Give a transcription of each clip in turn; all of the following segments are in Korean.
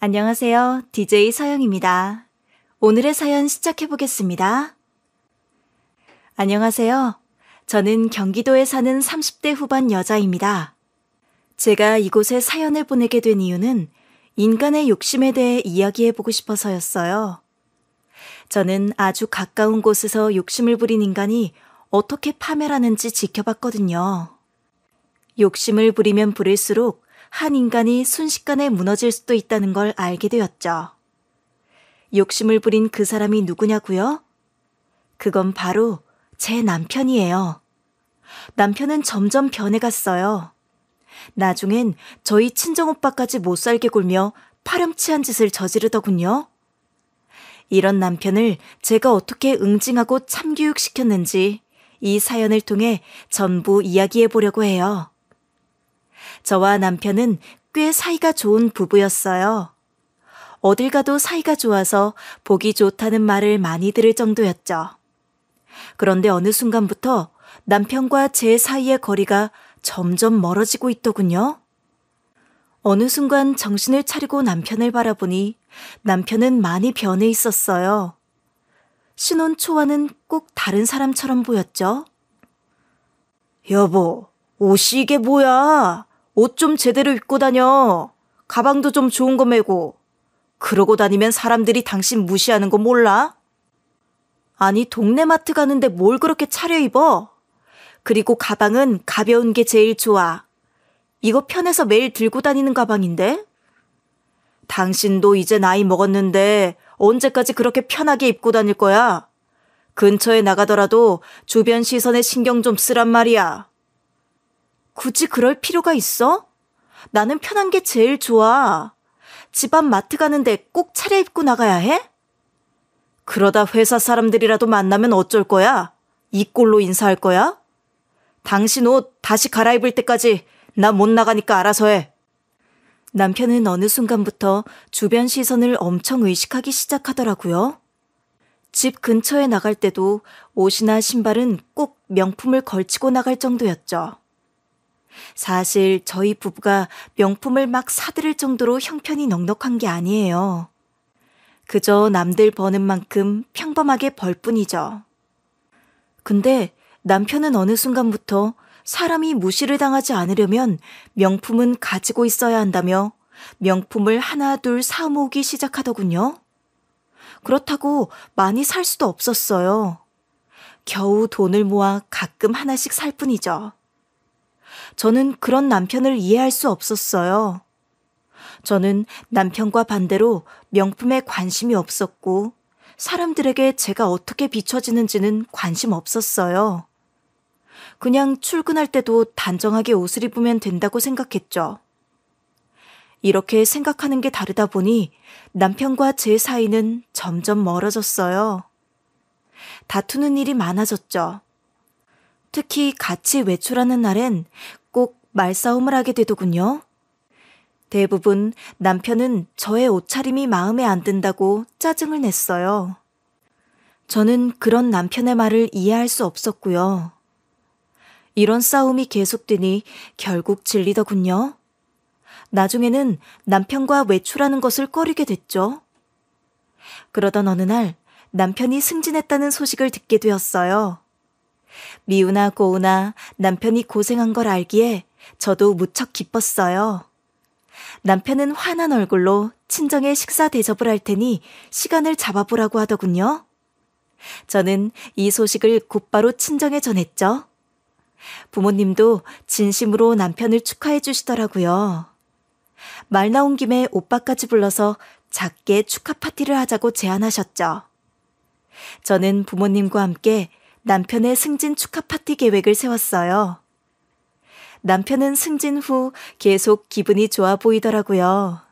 안녕하세요. DJ 서영입니다. 오늘의 사연 시작해보겠습니다. 안녕하세요. 저는 경기도에 사는 30대 후반 여자입니다. 제가 이곳에 사연을 보내게 된 이유는 인간의 욕심에 대해 이야기해보고 싶어서였어요. 저는 아주 가까운 곳에서 욕심을 부린 인간이 어떻게 파멸하는지 지켜봤거든요. 욕심을 부리면 부릴수록 한 인간이 순식간에 무너질 수도 있다는 걸 알게 되었죠. 욕심을 부린 그 사람이 누구냐고요? 그건 바로 제 남편이에요. 남편은 점점 변해갔어요. 나중엔 저희 친정오빠까지 못살게 굴며 파렴치한 짓을 저지르더군요. 이런 남편을 제가 어떻게 응징하고 참교육시켰는지 이 사연을 통해 전부 이야기해 보려고 해요. 저와 남편은 꽤 사이가 좋은 부부였어요. 어딜 가도 사이가 좋아서 보기 좋다는 말을 많이 들을 정도였죠. 그런데 어느 순간부터 남편과 제 사이의 거리가 점점 멀어지고 있더군요. 어느 순간 정신을 차리고 남편을 바라보니 남편은 많이 변해 있었어요. 신혼 초와는 꼭 다른 사람처럼 보였죠. 여보, 옷이 이게 뭐야? 옷 좀 제대로 입고 다녀. 가방도 좀 좋은 거 메고. 그러고 다니면 사람들이 당신 무시하는 거 몰라? 아니, 동네 마트 가는데 뭘 그렇게 차려입어? 그리고 가방은 가벼운 게 제일 좋아. 이거 편해서 매일 들고 다니는 가방인데? 당신도 이제 나이 먹었는데 언제까지 그렇게 편하게 입고 다닐 거야? 근처에 나가더라도 주변 시선에 신경 좀 쓰란 말이야. 굳이 그럴 필요가 있어? 나는 편한 게 제일 좋아. 집 앞 마트 가는데 꼭 차려입고 나가야 해? 그러다 회사 사람들이라도 만나면 어쩔 거야? 이 꼴로 인사할 거야? 당신 옷 다시 갈아입을 때까지 나 못 나가니까 알아서 해. 남편은 어느 순간부터 주변 시선을 엄청 의식하기 시작하더라고요. 집 근처에 나갈 때도 옷이나 신발은 꼭 명품을 걸치고 나갈 정도였죠. 사실 저희 부부가 명품을 막 사들일 정도로 형편이 넉넉한 게 아니에요. 그저 남들 버는 만큼 평범하게 벌 뿐이죠. 근데 남편은 어느 순간부터 사람이 무시를 당하지 않으려면 명품은 가지고 있어야 한다며 명품을 하나 둘 사모으기 시작하더군요. 그렇다고 많이 살 수도 없었어요. 겨우 돈을 모아 가끔 하나씩 살 뿐이죠. 저는 그런 남편을 이해할 수 없었어요. 저는 남편과 반대로 명품에 관심이 없었고 사람들에게 제가 어떻게 비춰지는지는 관심 없었어요. 그냥 출근할 때도 단정하게 옷을 입으면 된다고 생각했죠. 이렇게 생각하는 게 다르다 보니 남편과 제 사이는 점점 멀어졌어요. 다투는 일이 많아졌죠. 특히 같이 외출하는 날엔 꼭 말싸움을 하게 되더군요. 대부분 남편은 저의 옷차림이 마음에 안 든다고 짜증을 냈어요. 저는 그런 남편의 말을 이해할 수 없었고요. 이런 싸움이 계속되니 결국 질리더군요. 나중에는 남편과 외출하는 것을 꺼리게 됐죠. 그러던 어느 날 남편이 승진했다는 소식을 듣게 되었어요. 미우나 고우나 남편이 고생한 걸 알기에 저도 무척 기뻤어요. 남편은 환한 얼굴로 친정에 식사 대접을 할 테니 시간을 잡아보라고 하더군요. 저는 이 소식을 곧바로 친정에 전했죠. 부모님도 진심으로 남편을 축하해 주시더라고요. 말 나온 김에 오빠까지 불러서 작게 축하 파티를 하자고 제안하셨죠. 저는 부모님과 함께 남편의 승진 축하 파티 계획을 세웠어요. 남편은 승진 후 계속 기분이 좋아 보이더라고요.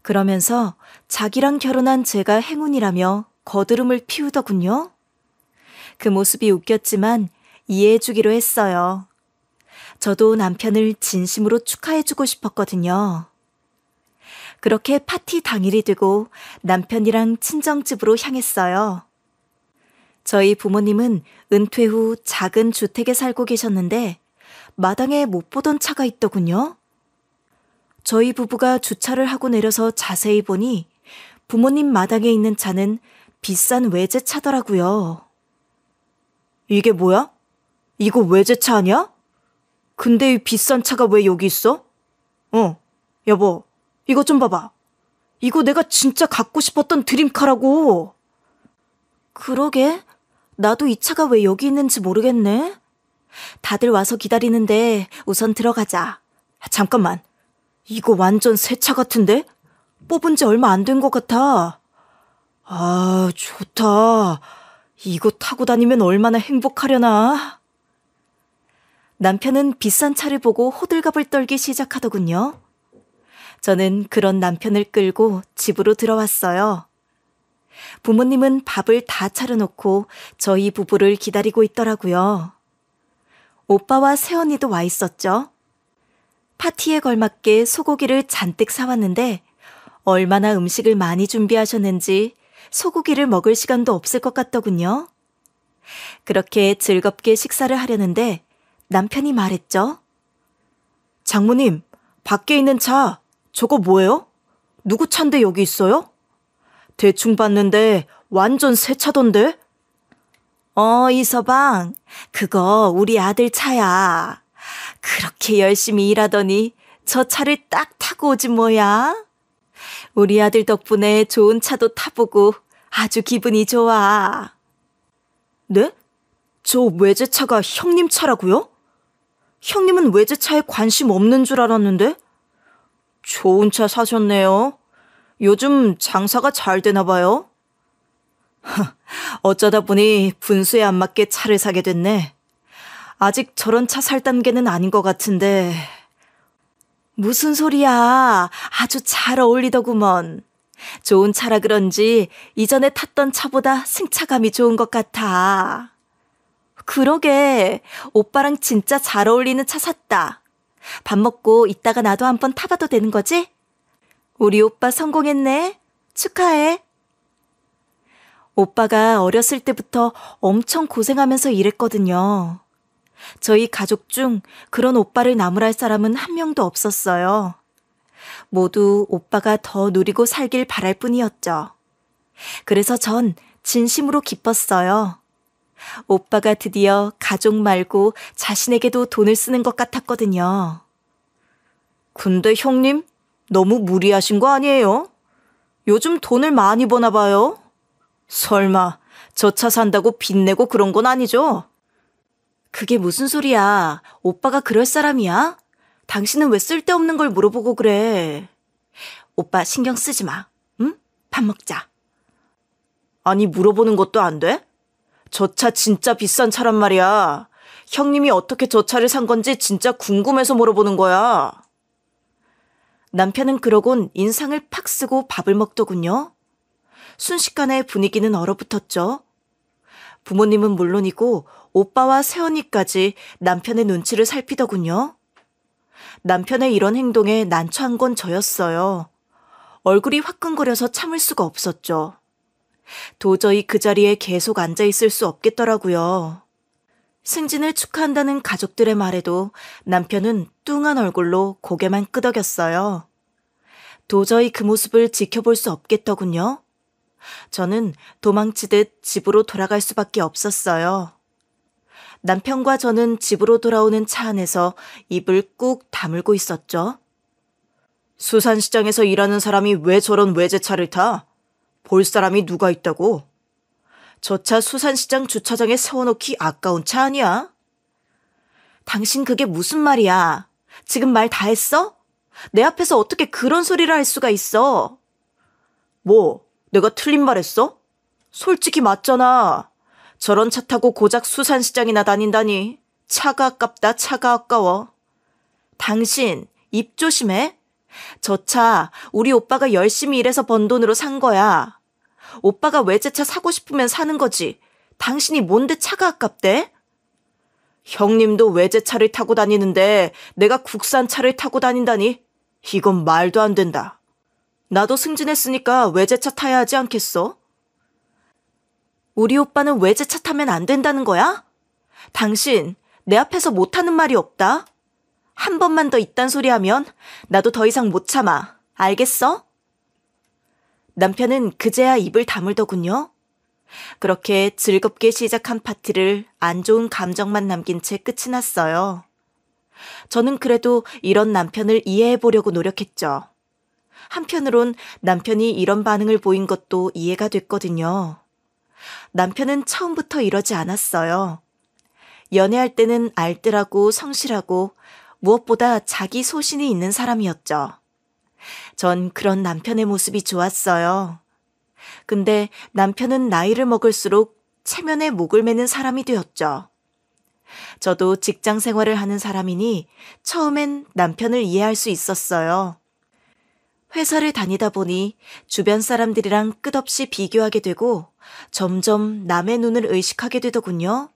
그러면서 자기랑 결혼한 제가 행운이라며 거드름을 피우더군요. 그 모습이 웃겼지만 이해해 주기로 했어요. 저도 남편을 진심으로 축하해 주고 싶었거든요. 그렇게 파티 당일이 되고 남편이랑 친정집으로 향했어요. 저희 부모님은 은퇴 후 작은 주택에 살고 계셨는데 마당에 못 보던 차가 있더군요. 저희 부부가 주차를 하고 내려서 자세히 보니 부모님 마당에 있는 차는 비싼 외제차더라고요. 이게 뭐야? 이거 외제차 아니야? 근데 이 비싼 차가 왜 여기 있어? 여보, 이거 좀 봐봐. 이거 내가 진짜 갖고 싶었던 드림카라고. 그러게, 나도 이 차가 왜 여기 있는지 모르겠네. 다들 와서 기다리는데 우선 들어가자. 잠깐만, 이거 완전 새 차 같은데? 뽑은 지 얼마 안 된 것 같아. 아, 좋다. 이거 타고 다니면 얼마나 행복하려나. 남편은 비싼 차를 보고 호들갑을 떨기 시작하더군요. 저는 그런 남편을 끌고 집으로 들어왔어요. 부모님은 밥을 다 차려놓고 저희 부부를 기다리고 있더라고요. 오빠와 새언니도 와 있었죠. 파티에 걸맞게 소고기를 잔뜩 사왔는데 얼마나 음식을 많이 준비하셨는지 소고기를 먹을 시간도 없을 것 같더군요. 그렇게 즐겁게 식사를 하려는데 남편이 말했죠. 장모님, 밖에 있는 차, 저거 뭐예요? 누구 차인데 여기 있어요? 대충 봤는데 완전 새 차던데? 이서방, 그거 우리 아들 차야. 그렇게 열심히 일하더니 저 차를 딱 타고 오지 뭐야? 우리 아들 덕분에 좋은 차도 타보고 아주 기분이 좋아. 네? 저 외제차가 형님 차라고요? 형님은 외제차에 관심 없는 줄 알았는데? 좋은 차 사셨네요. 요즘 장사가 잘 되나 봐요. 어쩌다 보니 분수에 안 맞게 차를 사게 됐네. 아직 저런 차 살 단계는 아닌 것 같은데. 무슨 소리야. 아주 잘 어울리더구먼. 좋은 차라 그런지 이전에 탔던 차보다 승차감이 좋은 것 같아. 그러게, 오빠랑 진짜 잘 어울리는 차 샀다. 밥 먹고 이따가 나도 한번 타봐도 되는 거지? 우리 오빠 성공했네. 축하해. 오빠가 어렸을 때부터 엄청 고생하면서 일했거든요. 저희 가족 중 그런 오빠를 나무랄 사람은 한 명도 없었어요. 모두 오빠가 더 누리고 살길 바랄 뿐이었죠. 그래서 전 진심으로 기뻤어요. 오빠가 드디어 가족 말고 자신에게도 돈을 쓰는 것 같았거든요. 근데 형님, 너무 무리하신 거 아니에요? 요즘 돈을 많이 버나 봐요. 설마 저 차 산다고 빚내고 그런 건 아니죠? 그게 무슨 소리야. 오빠가 그럴 사람이야? 당신은 왜 쓸데없는 걸 물어보고 그래. 오빠 신경 쓰지 마. 응? 밥 먹자. 아니, 물어보는 것도 안 돼? 저 차 진짜 비싼 차란 말이야. 형님이 어떻게 저 차를 산 건지 진짜 궁금해서 물어보는 거야. 남편은 그러곤 인상을 팍 쓰고 밥을 먹더군요. 순식간에 분위기는 얼어붙었죠. 부모님은 물론이고 오빠와 새언니까지 남편의 눈치를 살피더군요. 남편의 이런 행동에 난처한 건 저였어요. 얼굴이 화끈거려서 참을 수가 없었죠. 도저히 그 자리에 계속 앉아있을 수 없겠더라고요. 승진을 축하한다는 가족들의 말에도 남편은 뚱한 얼굴로 고개만 끄덕였어요. 도저히 그 모습을 지켜볼 수 없겠더군요. 저는 도망치듯 집으로 돌아갈 수밖에 없었어요. 남편과 저는 집으로 돌아오는 차 안에서 입을 꾹 다물고 있었죠. 수산시장에서 일하는 사람이 왜 저런 외제차를 타? 볼 사람이 누가 있다고? 저 차 수산시장 주차장에 세워놓기 아까운 차 아니야? 당신 그게 무슨 말이야? 지금 말 다 했어? 내 앞에서 어떻게 그런 소리를 할 수가 있어? 뭐, 내가 틀린 말 했어? 솔직히 맞잖아. 저런 차 타고 고작 수산시장이나 다닌다니. 차가 아깝다, 차가 아까워. 당신, 입 조심해. 저 차 우리 오빠가 열심히 일해서 번 돈으로 산 거야. 오빠가 외제차 사고 싶으면 사는 거지. 당신이 뭔데 차가 아깝대? 형님도 외제차를 타고 다니는데 내가 국산 차를 타고 다닌다니? 이건 말도 안 된다. 나도 승진했으니까 외제차 타야 하지 않겠어? 우리 오빠는 외제차 타면 안 된다는 거야? 당신, 내 앞에서 못하는 말이 없다. 한 번만 더 이딴 소리 하면 나도 더 이상 못 참아. 알겠어? 남편은 그제야 입을 다물더군요. 그렇게 즐겁게 시작한 파티를 안 좋은 감정만 남긴 채 끝이 났어요. 저는 그래도 이런 남편을 이해해 보려고 노력했죠. 한편으론 남편이 이런 반응을 보인 것도 이해가 됐거든요. 남편은 처음부터 이러지 않았어요. 연애할 때는 알뜰하고 성실하고 무엇보다 자기 소신이 있는 사람이었죠. 전 그런 남편의 모습이 좋았어요. 근데 남편은 나이를 먹을수록 체면에 목을 매는 사람이 되었죠. 저도 직장 생활을 하는 사람이니 처음엔 남편을 이해할 수 있었어요. 회사를 다니다 보니 주변 사람들이랑 끝없이 비교하게 되고 점점 남의 눈을 의식하게 되더군요.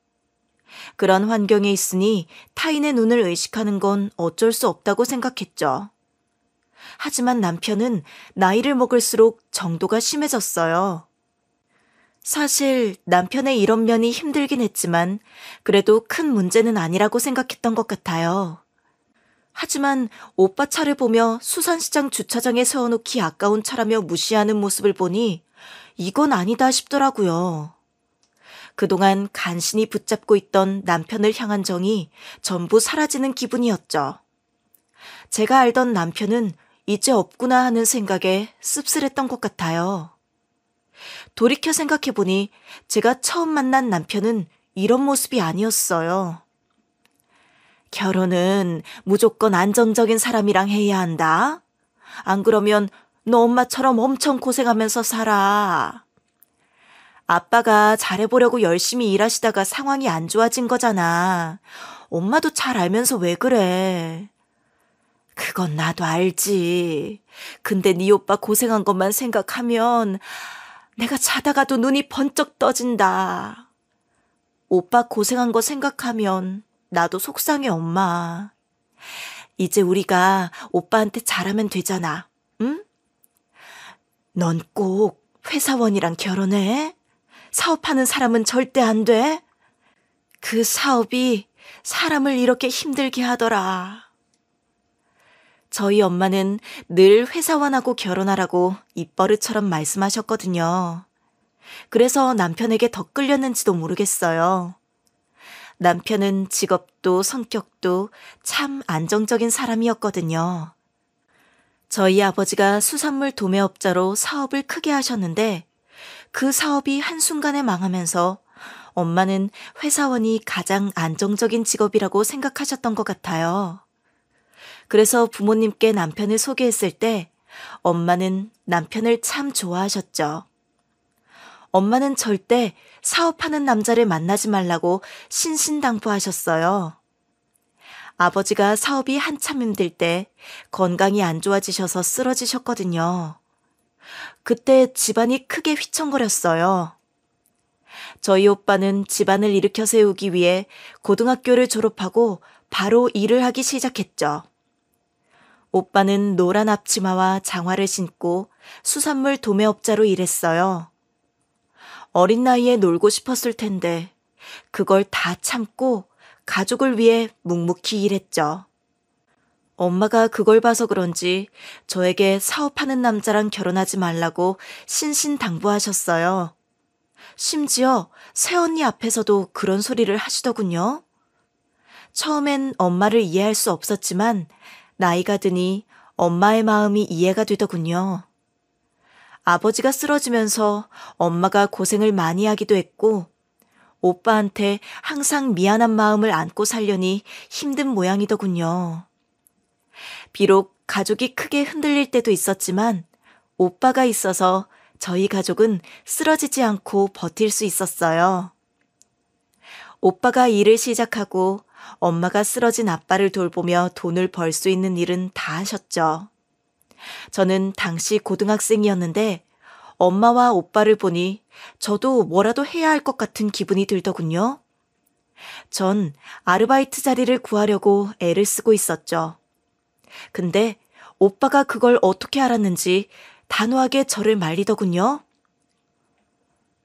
그런 환경에 있으니 타인의 눈을 의식하는 건 어쩔 수 없다고 생각했죠. 하지만 남편은 나이를 먹을수록 정도가 심해졌어요. 사실 남편의 이런 면이 힘들긴 했지만 그래도 큰 문제는 아니라고 생각했던 것 같아요. 하지만 오빠 차를 보며 수산시장 주차장에 세워놓기 아까운 차라며 무시하는 모습을 보니 이건 아니다 싶더라고요. 그동안 간신히 붙잡고 있던 남편을 향한 정이 전부 사라지는 기분이었죠. 제가 알던 남편은 이제 없구나 하는 생각에 씁쓸했던 것 같아요. 돌이켜 생각해보니 제가 처음 만난 남편은 이런 모습이 아니었어요. 결혼은 무조건 안정적인 사람이랑 해야 한다. 안 그러면 너 엄마처럼 엄청 고생하면서 살아. 아빠가 잘해보려고 열심히 일하시다가 상황이 안 좋아진 거잖아. 엄마도 잘 알면서 왜 그래? 그건 나도 알지. 근데 네 오빠 고생한 것만 생각하면 내가 자다가도 눈이 번쩍 떠진다. 오빠 고생한 거 생각하면 나도 속상해, 엄마. 이제 우리가 오빠한테 잘하면 되잖아, 응? 넌 꼭 회사원이랑 결혼해? 사업하는 사람은 절대 안 돼? 그 사업이 사람을 이렇게 힘들게 하더라. 저희 엄마는 늘 회사원하고 결혼하라고 입버릇처럼 말씀하셨거든요. 그래서 남편에게 더 끌렸는지도 모르겠어요. 남편은 직업도 성격도 참 안정적인 사람이었거든요. 저희 아버지가 수산물 도매업자로 사업을 크게 하셨는데 그 사업이 한순간에 망하면서 엄마는 회사원이 가장 안정적인 직업이라고 생각하셨던 것 같아요. 그래서 부모님께 남편을 소개했을 때 엄마는 남편을 참 좋아하셨죠. 엄마는 절대 사업하는 남자를 만나지 말라고 신신당부하셨어요. 아버지가 사업이 한참 힘들 때 건강이 안 좋아지셔서 쓰러지셨거든요. 그때 집안이 크게 휘청거렸어요. 저희 오빠는 집안을 일으켜 세우기 위해 고등학교를 졸업하고 바로 일을 하기 시작했죠. 오빠는 노란 앞치마와 장화를 신고 수산물 도매업자로 일했어요. 어린 나이에 놀고 싶었을 텐데 그걸 다 참고 가족을 위해 묵묵히 일했죠. 엄마가 그걸 봐서 그런지 저에게 사업하는 남자랑 결혼하지 말라고 신신당부하셨어요. 심지어 새언니 앞에서도 그런 소리를 하시더군요. 처음엔 엄마를 이해할 수 없었지만 나이가 드니 엄마의 마음이 이해가 되더군요. 아버지가 쓰러지면서 엄마가 고생을 많이 하기도 했고 오빠한테 항상 미안한 마음을 안고 살려니 힘든 모양이더군요. 비록 가족이 크게 흔들릴 때도 있었지만 오빠가 있어서 저희 가족은 쓰러지지 않고 버틸 수 있었어요. 오빠가 일을 시작하고 엄마가 쓰러진 아빠를 돌보며 돈을 벌 수 있는 일은 다 하셨죠. 저는 당시 고등학생이었는데 엄마와 오빠를 보니 저도 뭐라도 해야 할 것 같은 기분이 들더군요. 전 아르바이트 자리를 구하려고 애를 쓰고 있었죠. 근데 오빠가 그걸 어떻게 알았는지 단호하게 저를 말리더군요.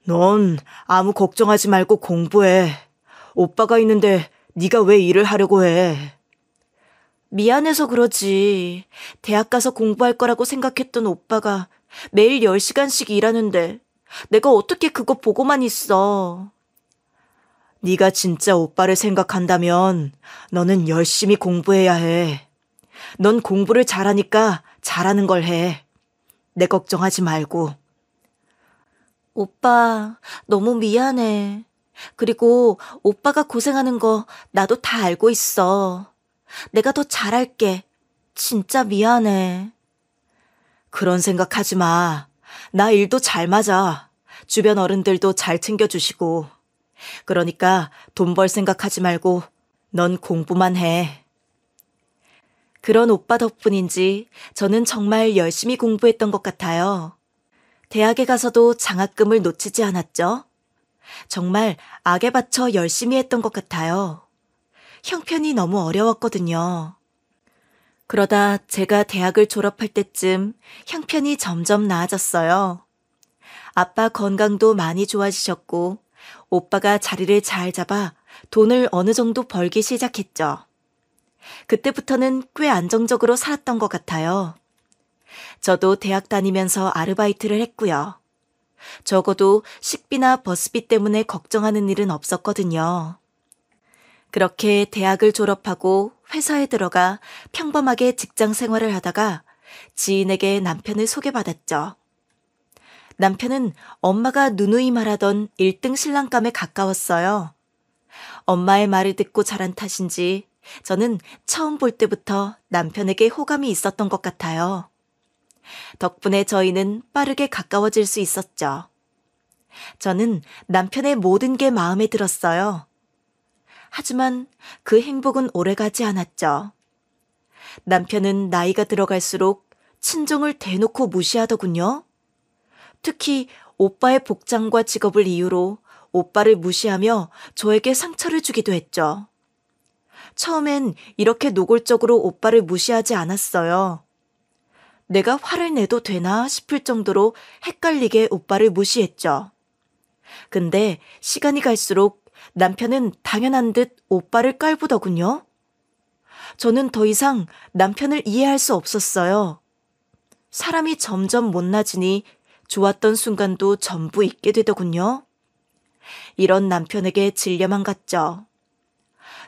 넌 아무 걱정하지 말고 공부해. 오빠가 있는데 네가 왜 일을 하려고 해? 미안해서 그러지. 대학 가서 공부할 거라고 생각했던 오빠가 매일 10시간씩 일하는데 내가 어떻게 그거 보고만 있어. 네가 진짜 오빠를 생각한다면 너는 열심히 공부해야 해. 넌 공부를 잘하니까 잘하는 걸 해. 내 걱정하지 말고. 오빠, 너무 미안해. 그리고 오빠가 고생하는 거 나도 다 알고 있어. 내가 더 잘할게. 진짜 미안해. 그런 생각하지 마. 나 일도 잘 맞아. 주변 어른들도 잘 챙겨주시고. 그러니까 돈 벌 생각하지 말고 넌 공부만 해. 그런 오빠 덕분인지 저는 정말 열심히 공부했던 것 같아요. 대학에 가서도 장학금을 놓치지 않았죠. 정말 악에 바쳐 열심히 했던 것 같아요. 형편이 너무 어려웠거든요. 그러다 제가 대학을 졸업할 때쯤 형편이 점점 나아졌어요. 아빠 건강도 많이 좋아지셨고 오빠가 자리를 잘 잡아 돈을 어느 정도 벌기 시작했죠. 그때부터는 꽤 안정적으로 살았던 것 같아요. 저도 대학 다니면서 아르바이트를 했고요. 적어도 식비나 버스비 때문에 걱정하는 일은 없었거든요. 그렇게 대학을 졸업하고 회사에 들어가 평범하게 직장 생활을 하다가 지인에게 남편을 소개받았죠. 남편은 엄마가 누누이 말하던 1등 신랑감에 가까웠어요. 엄마의 말을 듣고 자란 탓인지 저는 처음 볼 때부터 남편에게 호감이 있었던 것 같아요. 덕분에 저희는 빠르게 가까워질 수 있었죠. 저는 남편의 모든 게 마음에 들었어요. 하지만 그 행복은 오래가지 않았죠. 남편은 나이가 들어갈수록 친정을 대놓고 무시하더군요. 특히 오빠의 복장과 직업을 이유로 오빠를 무시하며 저에게 상처를 주기도 했죠. 처음엔 이렇게 노골적으로 오빠를 무시하지 않았어요. 내가 화를 내도 되나 싶을 정도로 헷갈리게 오빠를 무시했죠. 근데 시간이 갈수록 남편은 당연한 듯 오빠를 깔보더군요. 저는 더 이상 남편을 이해할 수 없었어요. 사람이 점점 못나지니 좋았던 순간도 전부 잊게 되더군요. 이런 남편에게 질려만 갔죠.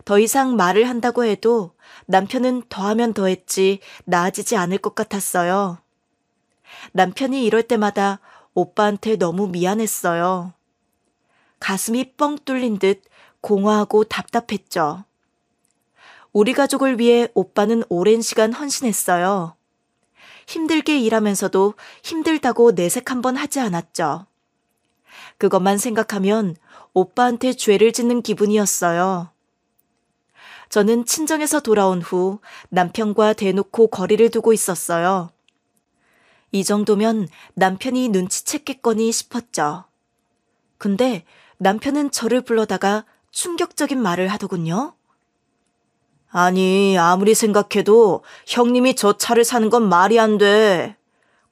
더 이상 말을 한다고 해도 남편은 더하면 더했지 나아지지 않을 것 같았어요. 남편이 이럴 때마다 오빠한테 너무 미안했어요. 가슴이 뻥 뚫린 듯 공허하고 답답했죠. 우리 가족을 위해 오빠는 오랜 시간 헌신했어요. 힘들게 일하면서도 힘들다고 내색 한번 하지 않았죠. 그것만 생각하면 오빠한테 죄를 짓는 기분이었어요. 저는 친정에서 돌아온 후 남편과 대놓고 거리를 두고 있었어요. 이 정도면 남편이 눈치챘겠거니 싶었죠. 근데 남편은 저를 불러다가 충격적인 말을 하더군요. 아니, 아무리 생각해도 형님이 저 차를 사는 건 말이 안 돼.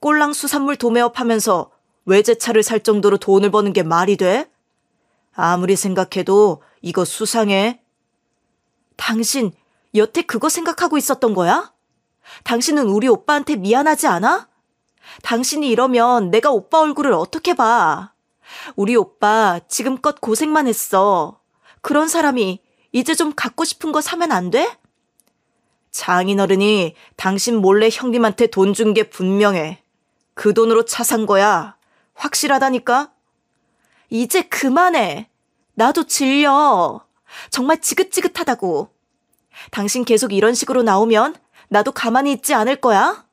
꼴랑 수산물 도매업 하면서 외제차를 살 정도로 돈을 버는 게 말이 돼? 아무리 생각해도 이거 수상해. 당신 여태 그거 생각하고 있었던 거야? 당신은 우리 오빠한테 미안하지 않아? 당신이 이러면 내가 오빠 얼굴을 어떻게 봐? 우리 오빠 지금껏 고생만 했어. 그런 사람이 이제 좀 갖고 싶은 거 사면 안 돼? 장인어른이 당신 몰래 형님한테 돈 준 게 분명해. 그 돈으로 차 산 거야. 확실하다니까? 이제 그만해. 나도 질려. 정말 지긋지긋하다고. 당신 계속 이런 식으로 나오면 나도 가만히 있지 않을 거야?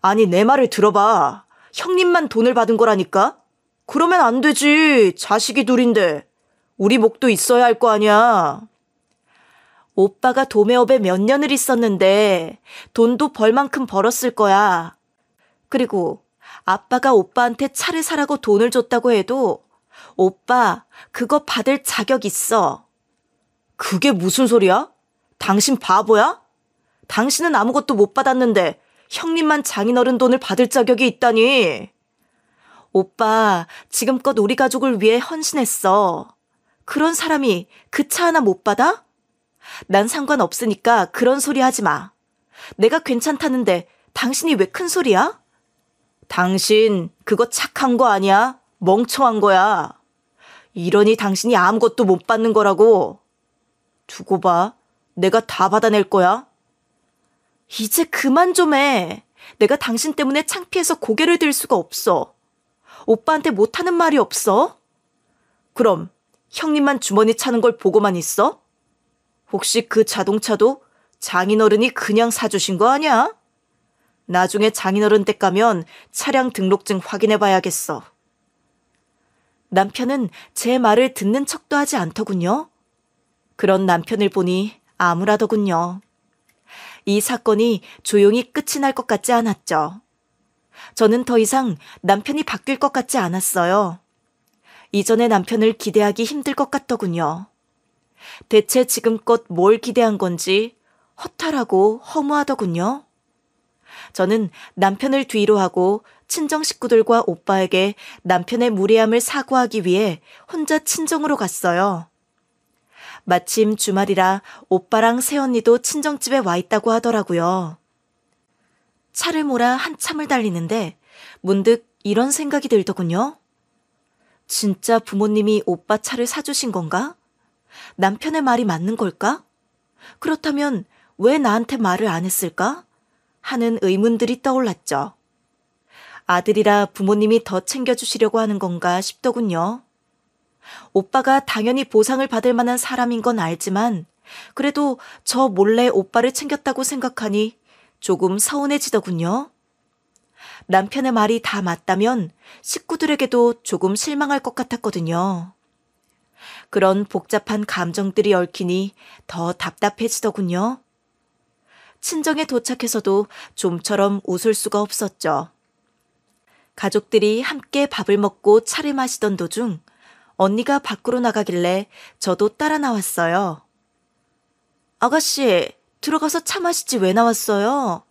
아니, 내 말을 들어봐. 형님만 돈을 받은 거라니까? 그러면 안 되지. 자식이 둘인데. 우리 목도 있어야 할 거 아니야. 오빠가 도매업에 몇 년을 있었는데 돈도 벌 만큼 벌었을 거야. 그리고 아빠가 오빠한테 차를 사라고 돈을 줬다고 해도 오빠 그거 받을 자격 있어. 그게 무슨 소리야? 당신 바보야? 당신은 아무것도 못 받았는데 형님만 장인어른 돈을 받을 자격이 있다니. 오빠 지금껏 우리 가족을 위해 헌신했어. 그런 사람이 그 차 하나 못 받아? 난 상관없으니까 그런 소리 하지 마. 내가 괜찮다는데 당신이 왜 큰 소리야? 당신 그거 착한 거 아니야? 멍청한 거야. 이러니 당신이 아무것도 못 받는 거라고. 두고 봐. 내가 다 받아낼 거야. 이제 그만 좀 해. 내가 당신 때문에 창피해서 고개를 들 수가 없어. 오빠한테 못하는 말이 없어? 그럼 형님만 주머니 차는 걸 보고만 있어? 혹시 그 자동차도 장인어른이 그냥 사주신 거 아니야? 나중에 장인어른 댁 가면 차량 등록증 확인해 봐야겠어. 남편은 제 말을 듣는 척도 하지 않더군요. 그런 남편을 보니 암울하더군요. 이 사건이 조용히 끝이 날 것 같지 않았죠. 저는 더 이상 남편이 바뀔 것 같지 않았어요. 이전의 남편을 기대하기 힘들 것 같더군요. 대체 지금껏 뭘 기대한 건지 허탈하고 허무하더군요. 저는 남편을 뒤로 하고 친정 식구들과 오빠에게 남편의 무례함을 사과하기 위해 혼자 친정으로 갔어요. 마침 주말이라 오빠랑 새언니도 친정집에 와 있다고 하더라고요. 차를 몰아 한참을 달리는데 문득 이런 생각이 들더군요. 진짜 부모님이 오빠 차를 사주신 건가? 남편의 말이 맞는 걸까? 그렇다면 왜 나한테 말을 안 했을까? 하는 의문들이 떠올랐죠. 아들이라 부모님이 더 챙겨주시려고 하는 건가 싶더군요. 오빠가 당연히 보상을 받을 만한 사람인 건 알지만 그래도 저 몰래 오빠를 챙겼다고 생각하니 조금 서운해지더군요. 남편의 말이 다 맞다면 식구들에게도 조금 실망할 것 같았거든요. 그런 복잡한 감정들이 얽히니 더 답답해지더군요. 친정에 도착해서도 좀처럼 웃을 수가 없었죠. 가족들이 함께 밥을 먹고 차를 마시던 도중 언니가 밖으로 나가길래 저도 따라 나왔어요. 아가씨, 들어가서 차 마시지 왜 나왔어요?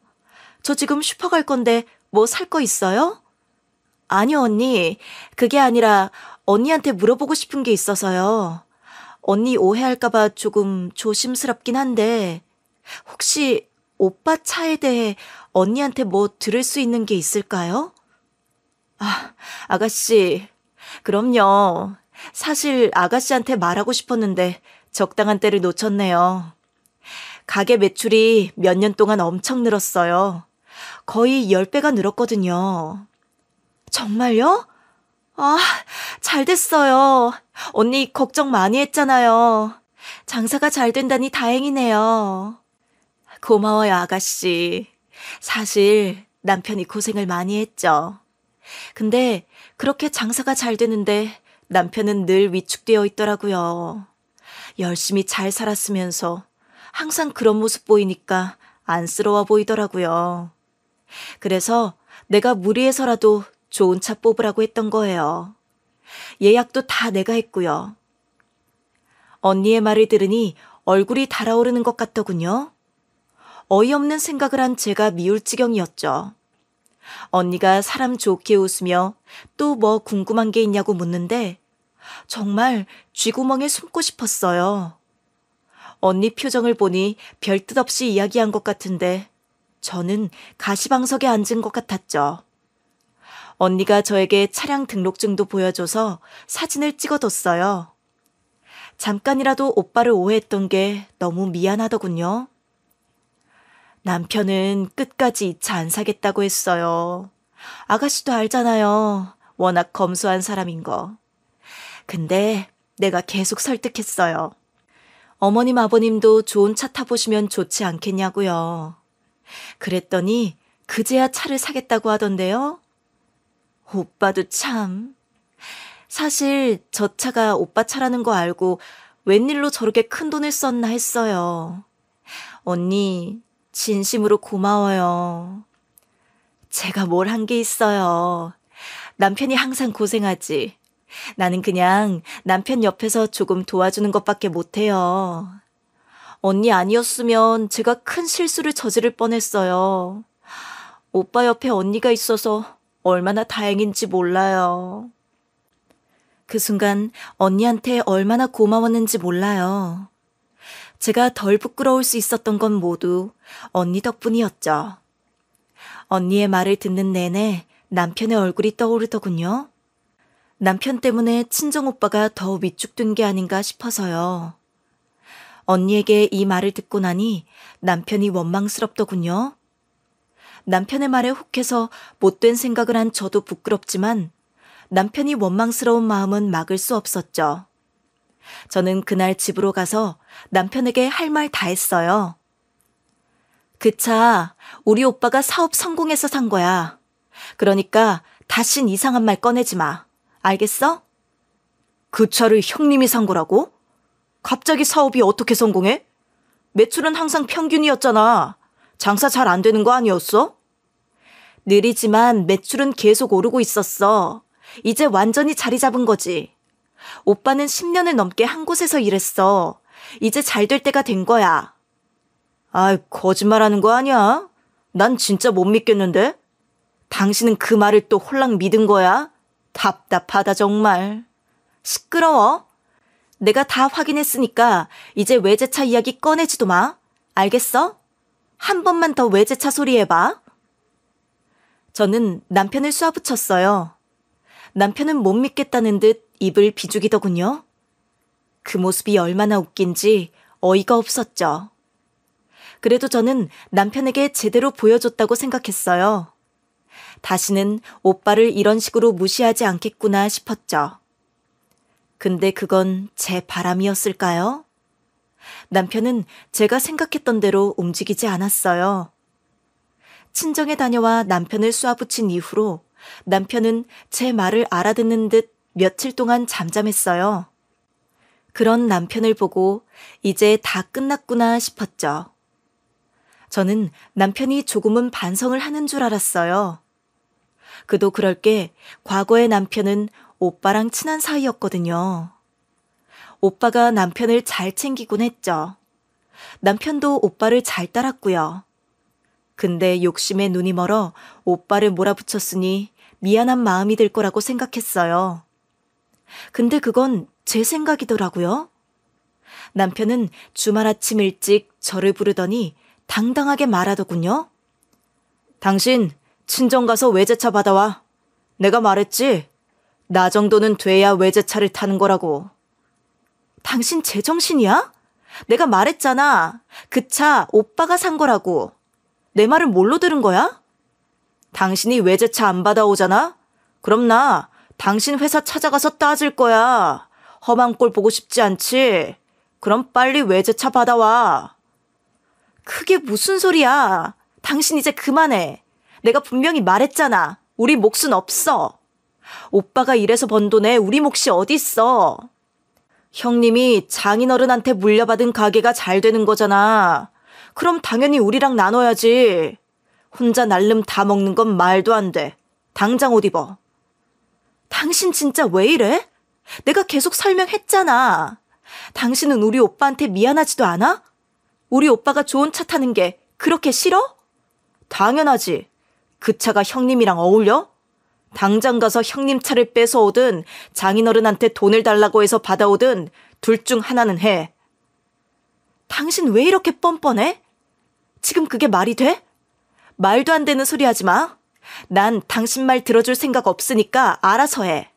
저 지금 슈퍼 갈 건데 뭐 살 거 있어요? 아니요, 언니. 그게 아니라 언니한테 물어보고 싶은 게 있어서요. 언니 오해할까봐 조금 조심스럽긴 한데 혹시 오빠 차에 대해 언니한테 뭐 들을 수 있는 게 있을까요? 아, 아가씨. 그럼요. 사실 아가씨한테 말하고 싶었는데 적당한 때를 놓쳤네요. 가게 매출이 몇 년 동안 엄청 늘었어요. 거의 10배가 늘었거든요. 정말요? 아, 잘 됐어요. 언니 걱정 많이 했잖아요. 장사가 잘 된다니 다행이네요. 고마워요, 아가씨. 사실 남편이 고생을 많이 했죠. 근데 그렇게 장사가 잘 되는데 남편은 늘 위축되어 있더라고요. 열심히 잘 살았으면서 항상 그런 모습 보이니까 안쓰러워 보이더라고요. 그래서 내가 무리해서라도 좋은 차 뽑으라고 했던 거예요. 예약도 다 내가 했고요. 언니의 말을 들으니 얼굴이 달아오르는 것 같더군요. 어이없는 생각을 한 제가 미울 지경이었죠. 언니가 사람 좋게 웃으며 또 뭐 궁금한 게 있냐고 묻는데 정말 쥐구멍에 숨고 싶었어요. 언니 표정을 보니 별 뜻 없이 이야기한 것 같은데 저는 가시방석에 앉은 것 같았죠. 언니가 저에게 차량 등록증도 보여줘서 사진을 찍어뒀어요. 잠깐이라도 오빠를 오해했던 게 너무 미안하더군요. 남편은 끝까지 이 차 안 사겠다고 했어요. 아가씨도 알잖아요. 워낙 검소한 사람인 거. 근데 내가 계속 설득했어요. 어머님 아버님도 좋은 차 타보시면 좋지 않겠냐고요. 그랬더니 그제야 차를 사겠다고 하던데요. 오빠도 참. 사실 저 차가 오빠 차라는 거 알고 웬일로 저렇게 큰 돈을 썼나 했어요. 언니, 진심으로 고마워요. 제가 뭘 한 게 있어요. 남편이 항상 고생하지. 나는 그냥 남편 옆에서 조금 도와주는 것밖에 못해요. 언니 아니었으면 제가 큰 실수를 저지를 뻔했어요. 오빠 옆에 언니가 있어서 얼마나 다행인지 몰라요. 그 순간 언니한테 얼마나 고마웠는지 몰라요. 제가 덜 부끄러울 수 있었던 건 모두 언니 덕분이었죠. 언니의 말을 듣는 내내 남편의 얼굴이 떠오르더군요. 남편 때문에 친정오빠가 더 위축된 게 아닌가 싶어서요. 언니에게 이 말을 듣고 나니 남편이 원망스럽더군요. 남편의 말에 혹해서 못된 생각을 한 저도 부끄럽지만 남편이 원망스러운 마음은 막을 수 없었죠. 저는 그날 집으로 가서 남편에게 할 말 다 했어요. 그 차 우리 오빠가 사업 성공해서 산 거야. 그러니까 다신 이상한 말 꺼내지 마. 알겠어? 그 차를 형님이 산 거라고? 갑자기 사업이 어떻게 성공해? 매출은 항상 평균이었잖아. 장사 잘 안 되는 거 아니었어? 느리지만 매출은 계속 오르고 있었어. 이제 완전히 자리 잡은 거지. 오빠는 10년을 넘게 한 곳에서 일했어. 이제 잘 될 때가 된 거야. 아이, 거짓말하는 거 아니야? 난 진짜 못 믿겠는데? 당신은 그 말을 또 홀랑 믿은 거야? 답답하다 정말. 시끄러워. 내가 다 확인했으니까 이제 외제차 이야기 꺼내지도 마. 알겠어? 한 번만 더 외제차 소리 해봐. 저는 남편을 쏘아붙였어요. 남편은 못 믿겠다는 듯 입을 비죽이더군요. 그 모습이 얼마나 웃긴지 어이가 없었죠. 그래도 저는 남편에게 제대로 보여줬다고 생각했어요. 다시는 오빠를 이런 식으로 무시하지 않겠구나 싶었죠. 근데 그건 제 바람이었을까요? 남편은 제가 생각했던 대로 움직이지 않았어요. 친정에 다녀와 남편을 쏘아붙인 이후로 남편은 제 말을 알아듣는 듯 며칠 동안 잠잠했어요. 그런 남편을 보고 이제 다 끝났구나 싶었죠. 저는 남편이 조금은 반성을 하는 줄 알았어요. 그도 그럴 게 과거의 남편은 오빠랑 친한 사이였거든요. 오빠가 남편을 잘 챙기곤 했죠. 남편도 오빠를 잘 따랐고요. 근데 욕심에 눈이 멀어 오빠를 몰아붙였으니 미안한 마음이 들 거라고 생각했어요. 근데 그건 제 생각이더라고요. 남편은 주말 아침 일찍 저를 부르더니 당당하게 말하더군요. 당신 친정 가서 외제차 받아와. 내가 말했지. 나 정도는 돼야 외제차를 타는 거라고. 당신 제정신이야? 내가 말했잖아. 그 차 오빠가 산 거라고. 내 말을 뭘로 들은 거야? 당신이 외제차 안 받아오잖아? 그럼 나 당신 회사 찾아가서 따질 거야. 험한 꼴 보고 싶지 않지? 그럼 빨리 외제차 받아와. 그게 무슨 소리야. 당신 이제 그만해. 내가 분명히 말했잖아. 우리 몫은 없어. 오빠가 일해서 번 돈에 우리 몫이 어딨어. 형님이 장인어른한테 물려받은 가게가 잘 되는 거잖아. 그럼 당연히 우리랑 나눠야지. 혼자 날름 다 먹는 건 말도 안 돼. 당장 옷 입어. 당신 진짜 왜 이래? 내가 계속 설명했잖아. 당신은 우리 오빠한테 미안하지도 않아? 우리 오빠가 좋은 차 타는 게 그렇게 싫어? 당연하지. 그 차가 형님이랑 어울려? 당장 가서 형님 차를 뺏어오든 장인어른한테 돈을 달라고 해서 받아오든 둘 중 하나는 해. 당신 왜 이렇게 뻔뻔해? 지금 그게 말이 돼? 말도 안 되는 소리 하지 마. 난 당신 말 들어줄 생각 없으니까 알아서 해.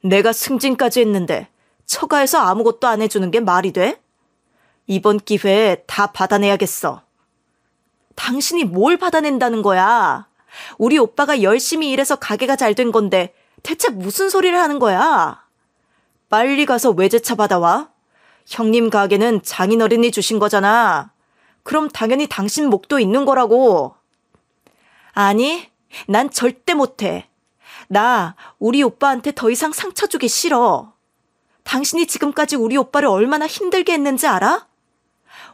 내가 승진까지 했는데 처가에서 아무것도 안 해주는 게 말이 돼? 이번 기회에 다 받아내야겠어. 당신이 뭘 받아낸다는 거야? 우리 오빠가 열심히 일해서 가게가 잘 된 건데 대체 무슨 소리를 하는 거야? 빨리 가서 외제차 받아와. 형님 가게는 장인어른이 주신 거잖아. 그럼 당연히 당신 몫도 있는 거라고. 아니, 난 절대 못해. 나 우리 오빠한테 더 이상 상처 주기 싫어. 당신이 지금까지 우리 오빠를 얼마나 힘들게 했는지 알아?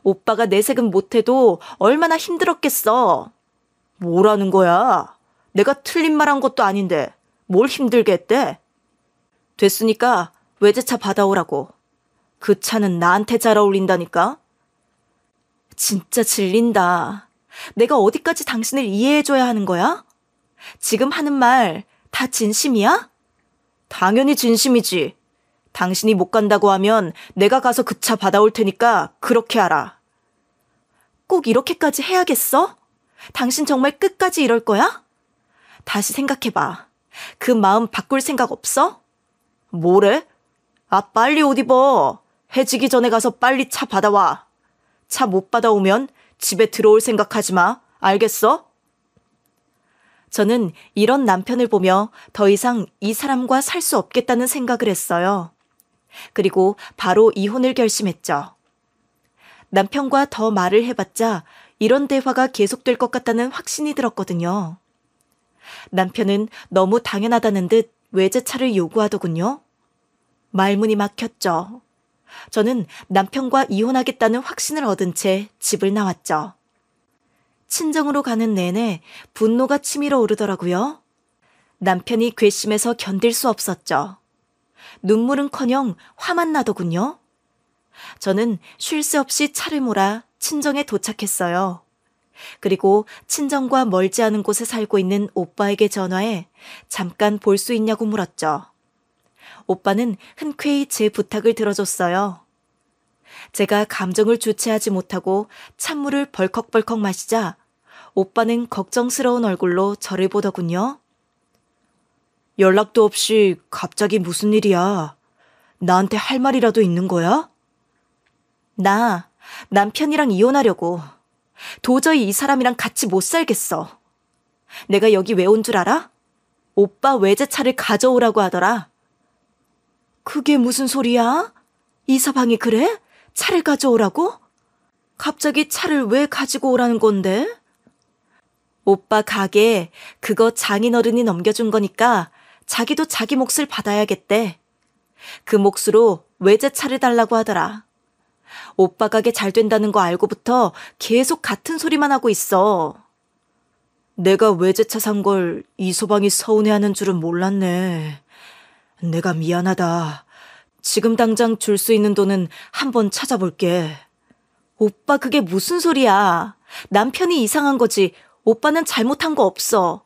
오빠가 내색은 못해도 얼마나 힘들었겠어. 뭐라는 거야? 내가 틀린 말 한 것도 아닌데 뭘 힘들게 했대? 됐으니까 외제차 받아오라고. 그 차는 나한테 잘 어울린다니까. 진짜 질린다. 내가 어디까지 당신을 이해해줘야 하는 거야? 지금 하는 말 다 진심이야? 당연히 진심이지. 당신이 못 간다고 하면 내가 가서 그 차 받아올 테니까 그렇게 하라. 꼭 이렇게까지 해야겠어? 당신 정말 끝까지 이럴 거야? 다시 생각해봐. 그 마음 바꿀 생각 없어? 뭐래? 빨리 옷 입어. 해지기 전에 가서 빨리 차 받아와. 차 못 받아오면 집에 들어올 생각하지 마. 알겠어? 저는 이런 남편을 보며 더 이상 이 사람과 살 수 없겠다는 생각을 했어요. 그리고 바로 이혼을 결심했죠. 남편과 더 말을 해봤자 이런 대화가 계속될 것 같다는 확신이 들었거든요. 남편은 너무 당연하다는 듯 외제차를 요구하더군요. 말문이 막혔죠. 저는 남편과 이혼하겠다는 확신을 얻은 채 집을 나왔죠. 친정으로 가는 내내 분노가 치밀어 오르더라고요. 남편이 괘씸해서 견딜 수 없었죠. 눈물은커녕 화만 나더군요. 저는 쉴 새 없이 차를 몰아 친정에 도착했어요. 그리고 친정과 멀지 않은 곳에 살고 있는 오빠에게 전화해 잠깐 볼 수 있냐고 물었죠. 오빠는 흔쾌히 제 부탁을 들어줬어요. 제가 감정을 주체하지 못하고 찬물을 벌컥벌컥 마시자 오빠는 걱정스러운 얼굴로 저를 보더군요. 연락도 없이 갑자기 무슨 일이야? 나한테 할 말이라도 있는 거야? 나 남편이랑 이혼하려고. 도저히 이 사람이랑 같이 못 살겠어. 내가 여기 왜 온 줄 알아? 오빠 외제차를 가져오라고 하더라. 그게 무슨 소리야? 이서방이 그래? 차를 가져오라고? 갑자기 차를 왜 가지고 오라는 건데? 오빠 가게 그거 장인어른이 넘겨준 거니까 자기도 자기 몫을 받아야겠대. 그 몫으로 외제차를 달라고 하더라. 오빠 가게 잘 된다는 거 알고부터 계속 같은 소리만 하고 있어. 내가 외제차 산 걸 이서방이 서운해하는 줄은 몰랐네. 내가 미안하다. 지금 당장 줄 수 있는 돈은 한번 찾아볼게. 오빠 그게 무슨 소리야. 남편이 이상한 거지. 오빠는 잘못한 거 없어.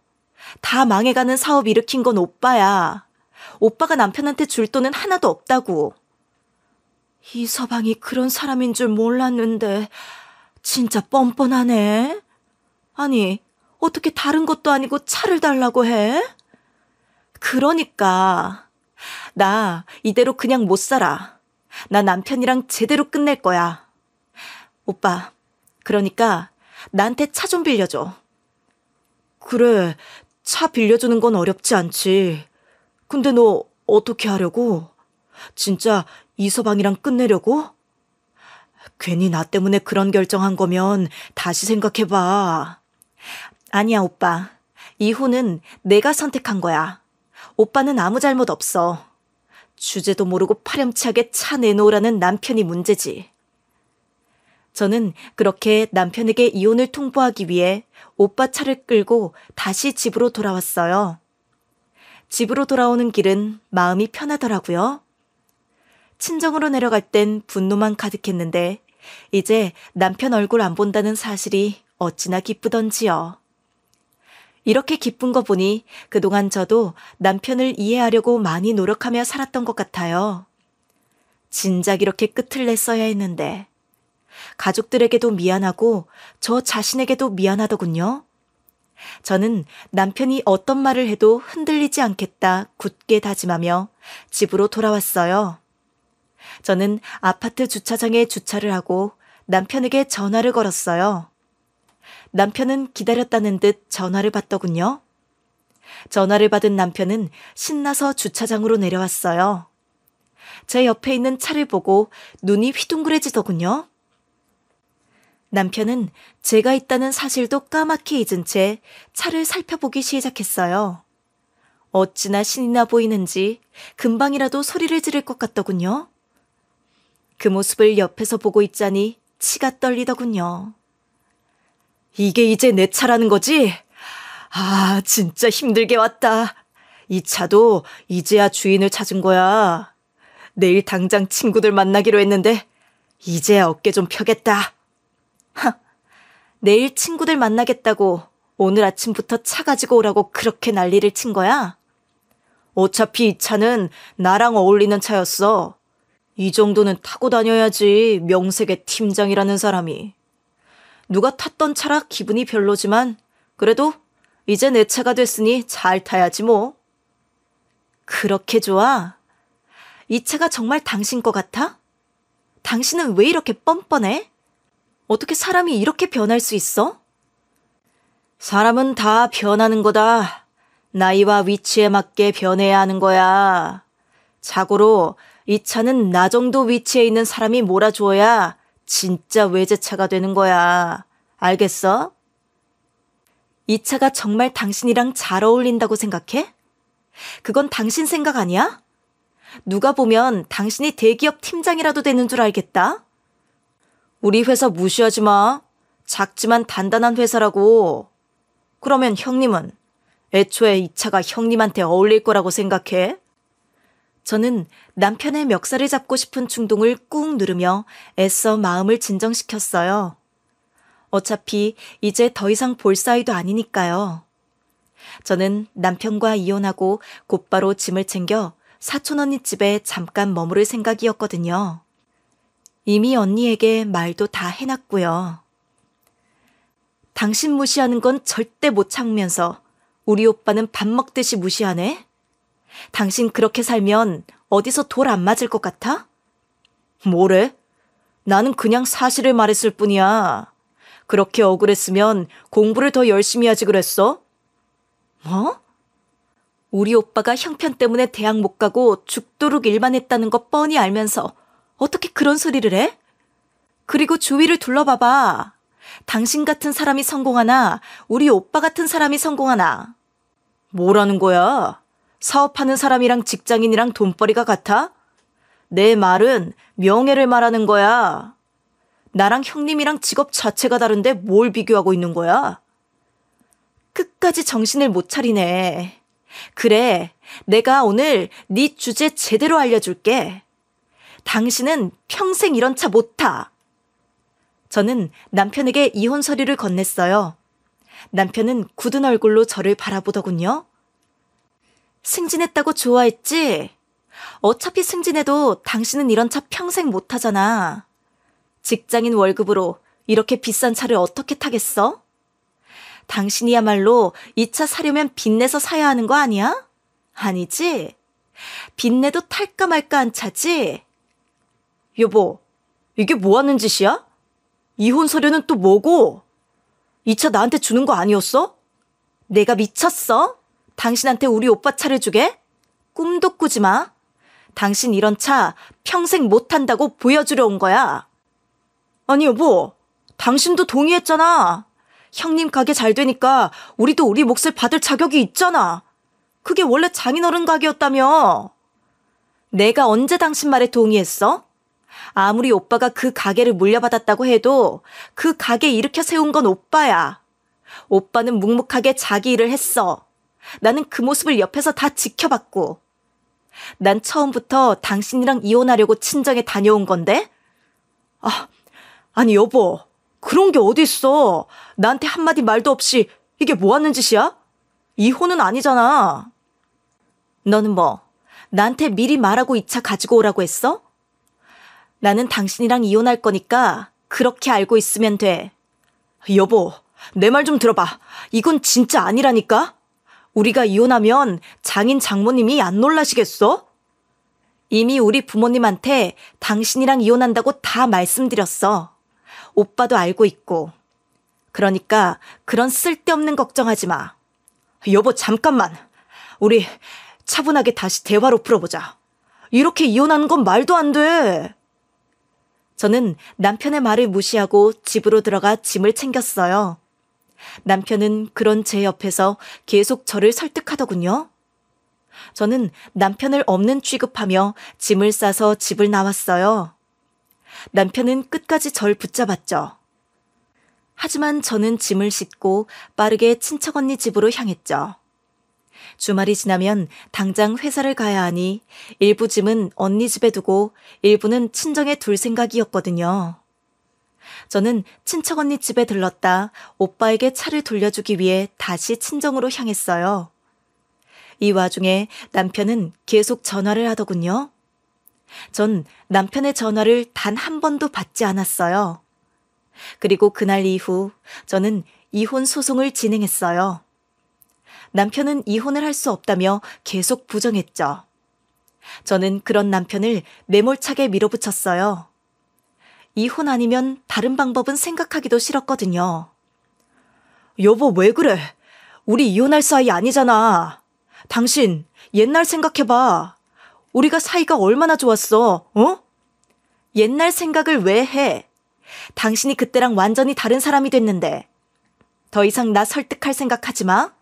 다 망해가는 사업 일으킨 건 오빠야. 오빠가 남편한테 줄 돈은 하나도 없다고. 이서방이 그런 사람인 줄 몰랐는데 진짜 뻔뻔하네. 아니 어떻게 다른 것도 아니고 차를 달라고 해? 그러니까 나 이대로 그냥 못 살아. 나 남편이랑 제대로 끝낼 거야. 오빠 그러니까 나한테 차 좀 빌려줘. 그래 차 빌려주는 건 어렵지 않지. 근데 너 어떻게 하려고? 진짜 이서방이랑 끝내려고? 괜히 나 때문에 그런 결정한 거면 다시 생각해봐. 아니야 오빠. 이혼은 내가 선택한 거야. 오빠는 아무 잘못 없어. 주제도 모르고 파렴치하게 차 내놓으라는 남편이 문제지. 저는 그렇게 남편에게 이혼을 통보하기 위해 오빠 차를 끌고 다시 집으로 돌아왔어요. 집으로 돌아오는 길은 마음이 편하더라고요. 친정으로 내려갈 땐 분노만 가득했는데 이제 남편 얼굴 안 본다는 사실이 어찌나 기쁘던지요. 이렇게 기쁜 거 보니 그동안 저도 남편을 이해하려고 많이 노력하며 살았던 것 같아요. 진작 이렇게 끝을 냈어야 했는데 가족들에게도 미안하고 저 자신에게도 미안하더군요. 저는 남편이 어떤 말을 해도 흔들리지 않겠다 굳게 다짐하며 집으로 돌아왔어요. 저는 아파트 주차장에 주차를 하고 남편에게 전화를 걸었어요. 남편은 기다렸다는 듯 전화를 받더군요. 전화를 받은 남편은 신나서 주차장으로 내려왔어요. 제 옆에 있는 차를 보고 눈이 휘둥그레지더군요. 남편은 제가 있다는 사실도 까맣게 잊은 채 차를 살펴보기 시작했어요. 어찌나 신이 나 보이는지 금방이라도 소리를 지를 것 같더군요. 그 모습을 옆에서 보고 있자니 치가 떨리더군요. 이게 이제 내 차라는 거지? 아, 진짜 힘들게 왔다. 이 차도 이제야 주인을 찾은 거야. 내일 당장 친구들 만나기로 했는데 이제야 어깨 좀 펴겠다. 내일 친구들 만나겠다고 오늘 아침부터 차 가지고 오라고 그렇게 난리를 친 거야? 어차피 이 차는 나랑 어울리는 차였어. 이 정도는 타고 다녀야지 명색의 팀장이라는 사람이. 누가 탔던 차라 기분이 별로지만 그래도 이제 내 차가 됐으니 잘 타야지 뭐. 그렇게 좋아? 이 차가 정말 당신 거 같아? 당신은 왜 이렇게 뻔뻔해? 어떻게 사람이 이렇게 변할 수 있어? 사람은 다 변하는 거다. 나이와 위치에 맞게 변해야 하는 거야. 자고로 이 차는 나 정도 위치에 있는 사람이 몰아주어야 진짜 외제차가 되는 거야. 알겠어? 이 차가 정말 당신이랑 잘 어울린다고 생각해? 그건 당신 생각 아니야? 누가 보면 당신이 대기업 팀장이라도 되는 줄 알겠다? 우리 회사 무시하지 마. 작지만 단단한 회사라고. 그러면 형님은 애초에 이 차가 형님한테 어울릴 거라고 생각해? 저는 남편의 멱살을 잡고 싶은 충동을 꾹 누르며 애써 마음을 진정시켰어요. 어차피 이제 더 이상 볼 사이도 아니니까요. 저는 남편과 이혼하고 곧바로 짐을 챙겨 사촌 언니 집에 잠깐 머무를 생각이었거든요. 이미 언니에게 말도 다 해놨고요. 당신 무시하는 건 절대 못 참으면서 우리 오빠는 밥 먹듯이 무시하네? 당신 그렇게 살면 어디서 돌 안 맞을 것 같아? 뭐래? 나는 그냥 사실을 말했을 뿐이야. 그렇게 억울했으면 공부를 더 열심히 하지 그랬어? 뭐? 우리 오빠가 형편 때문에 대학 못 가고 죽도록 일만 했다는 거 뻔히 알면서 어떻게 그런 소리를 해? 그리고 주위를 둘러봐봐. 당신 같은 사람이 성공하나 우리 오빠 같은 사람이 성공하나. 뭐라는 거야? 사업하는 사람이랑 직장인이랑 돈벌이가 같아? 내 말은 명예를 말하는 거야. 나랑 형님이랑 직업 자체가 다른데 뭘 비교하고 있는 거야? 끝까지 정신을 못 차리네. 그래, 내가 오늘 네 주제 제대로 알려줄게. 당신은 평생 이런 차 못 타. 저는 남편에게 이혼 서류를 건넸어요. 남편은 굳은 얼굴로 저를 바라보더군요. 승진했다고 좋아했지? 어차피 승진해도 당신은 이런 차 평생 못 타잖아. 직장인 월급으로 이렇게 비싼 차를 어떻게 타겠어? 당신이야말로 이 차 사려면 빚내서 사야 하는 거 아니야? 아니지? 빚내도 탈까 말까 한 차지? 여보, 이게 뭐 하는 짓이야? 이혼 서류는 또 뭐고? 이 차 나한테 주는 거 아니었어? 내가 미쳤어? 당신한테 우리 오빠 차를 주게? 꿈도 꾸지 마. 당신 이런 차 평생 못 탄다고 보여주려 온 거야. 아니 여보, 당신도 동의했잖아. 형님 가게 잘 되니까 우리도 우리 몫을 받을 자격이 있잖아. 그게 원래 장인어른 가게였다며. 내가 언제 당신 말에 동의했어? 아무리 오빠가 그 가게를 물려받았다고 해도 그 가게 일으켜 세운 건 오빠야. 오빠는 묵묵하게 자기 일을 했어. 나는 그 모습을 옆에서 다 지켜봤고. 난 처음부터 당신이랑 이혼하려고 친정에 다녀온 건데? 아니 여보, 그런 게 어딨어. 나한테 한마디 말도 없이 이게 뭐 하는 짓이야? 이혼은 아니잖아. 너는 뭐 나한테 미리 말하고 이 차 가지고 오라고 했어? 나는 당신이랑 이혼할 거니까 그렇게 알고 있으면 돼. 여보, 내 말 좀 들어봐. 이건 진짜 아니라니까? 우리가 이혼하면 장인 장모님이 안 놀라시겠어? 이미 우리 부모님한테 당신이랑 이혼한다고 다 말씀드렸어. 오빠도 알고 있고. 그러니까 그런 쓸데없는 걱정하지 마. 여보, 잠깐만. 우리 차분하게 다시 대화로 풀어보자. 이렇게 이혼하는 건 말도 안 돼. 저는 남편의 말을 무시하고 집으로 들어가 짐을 챙겼어요. 남편은 그런 제 옆에서 계속 저를 설득하더군요. 저는 남편을 없는 취급하며 짐을 싸서 집을 나왔어요. 남편은 끝까지 절 붙잡았죠. 하지만 저는 짐을 싣고 빠르게 친척 언니 집으로 향했죠. 주말이 지나면 당장 회사를 가야 하니 일부 짐은 언니 집에 두고 일부는 친정에 둘 생각이었거든요. 저는 친척 언니 집에 들렀다 오빠에게 차를 돌려주기 위해 다시 친정으로 향했어요. 이 와중에 남편은 계속 전화를 하더군요. 전 남편의 전화를 단 한 번도 받지 않았어요. 그리고 그날 이후 저는 이혼 소송을 진행했어요. 남편은 이혼을 할 수 없다며 계속 부정했죠. 저는 그런 남편을 매몰차게 밀어붙였어요. 이혼 아니면 다른 방법은 생각하기도 싫었거든요. 여보, 왜 그래? 우리 이혼할 사이 아니잖아. 당신 옛날 생각해봐. 우리가 사이가 얼마나 좋았어, 어? 옛날 생각을 왜 해? 당신이 그때랑 완전히 다른 사람이 됐는데. 더 이상 나 설득할 생각하지 마.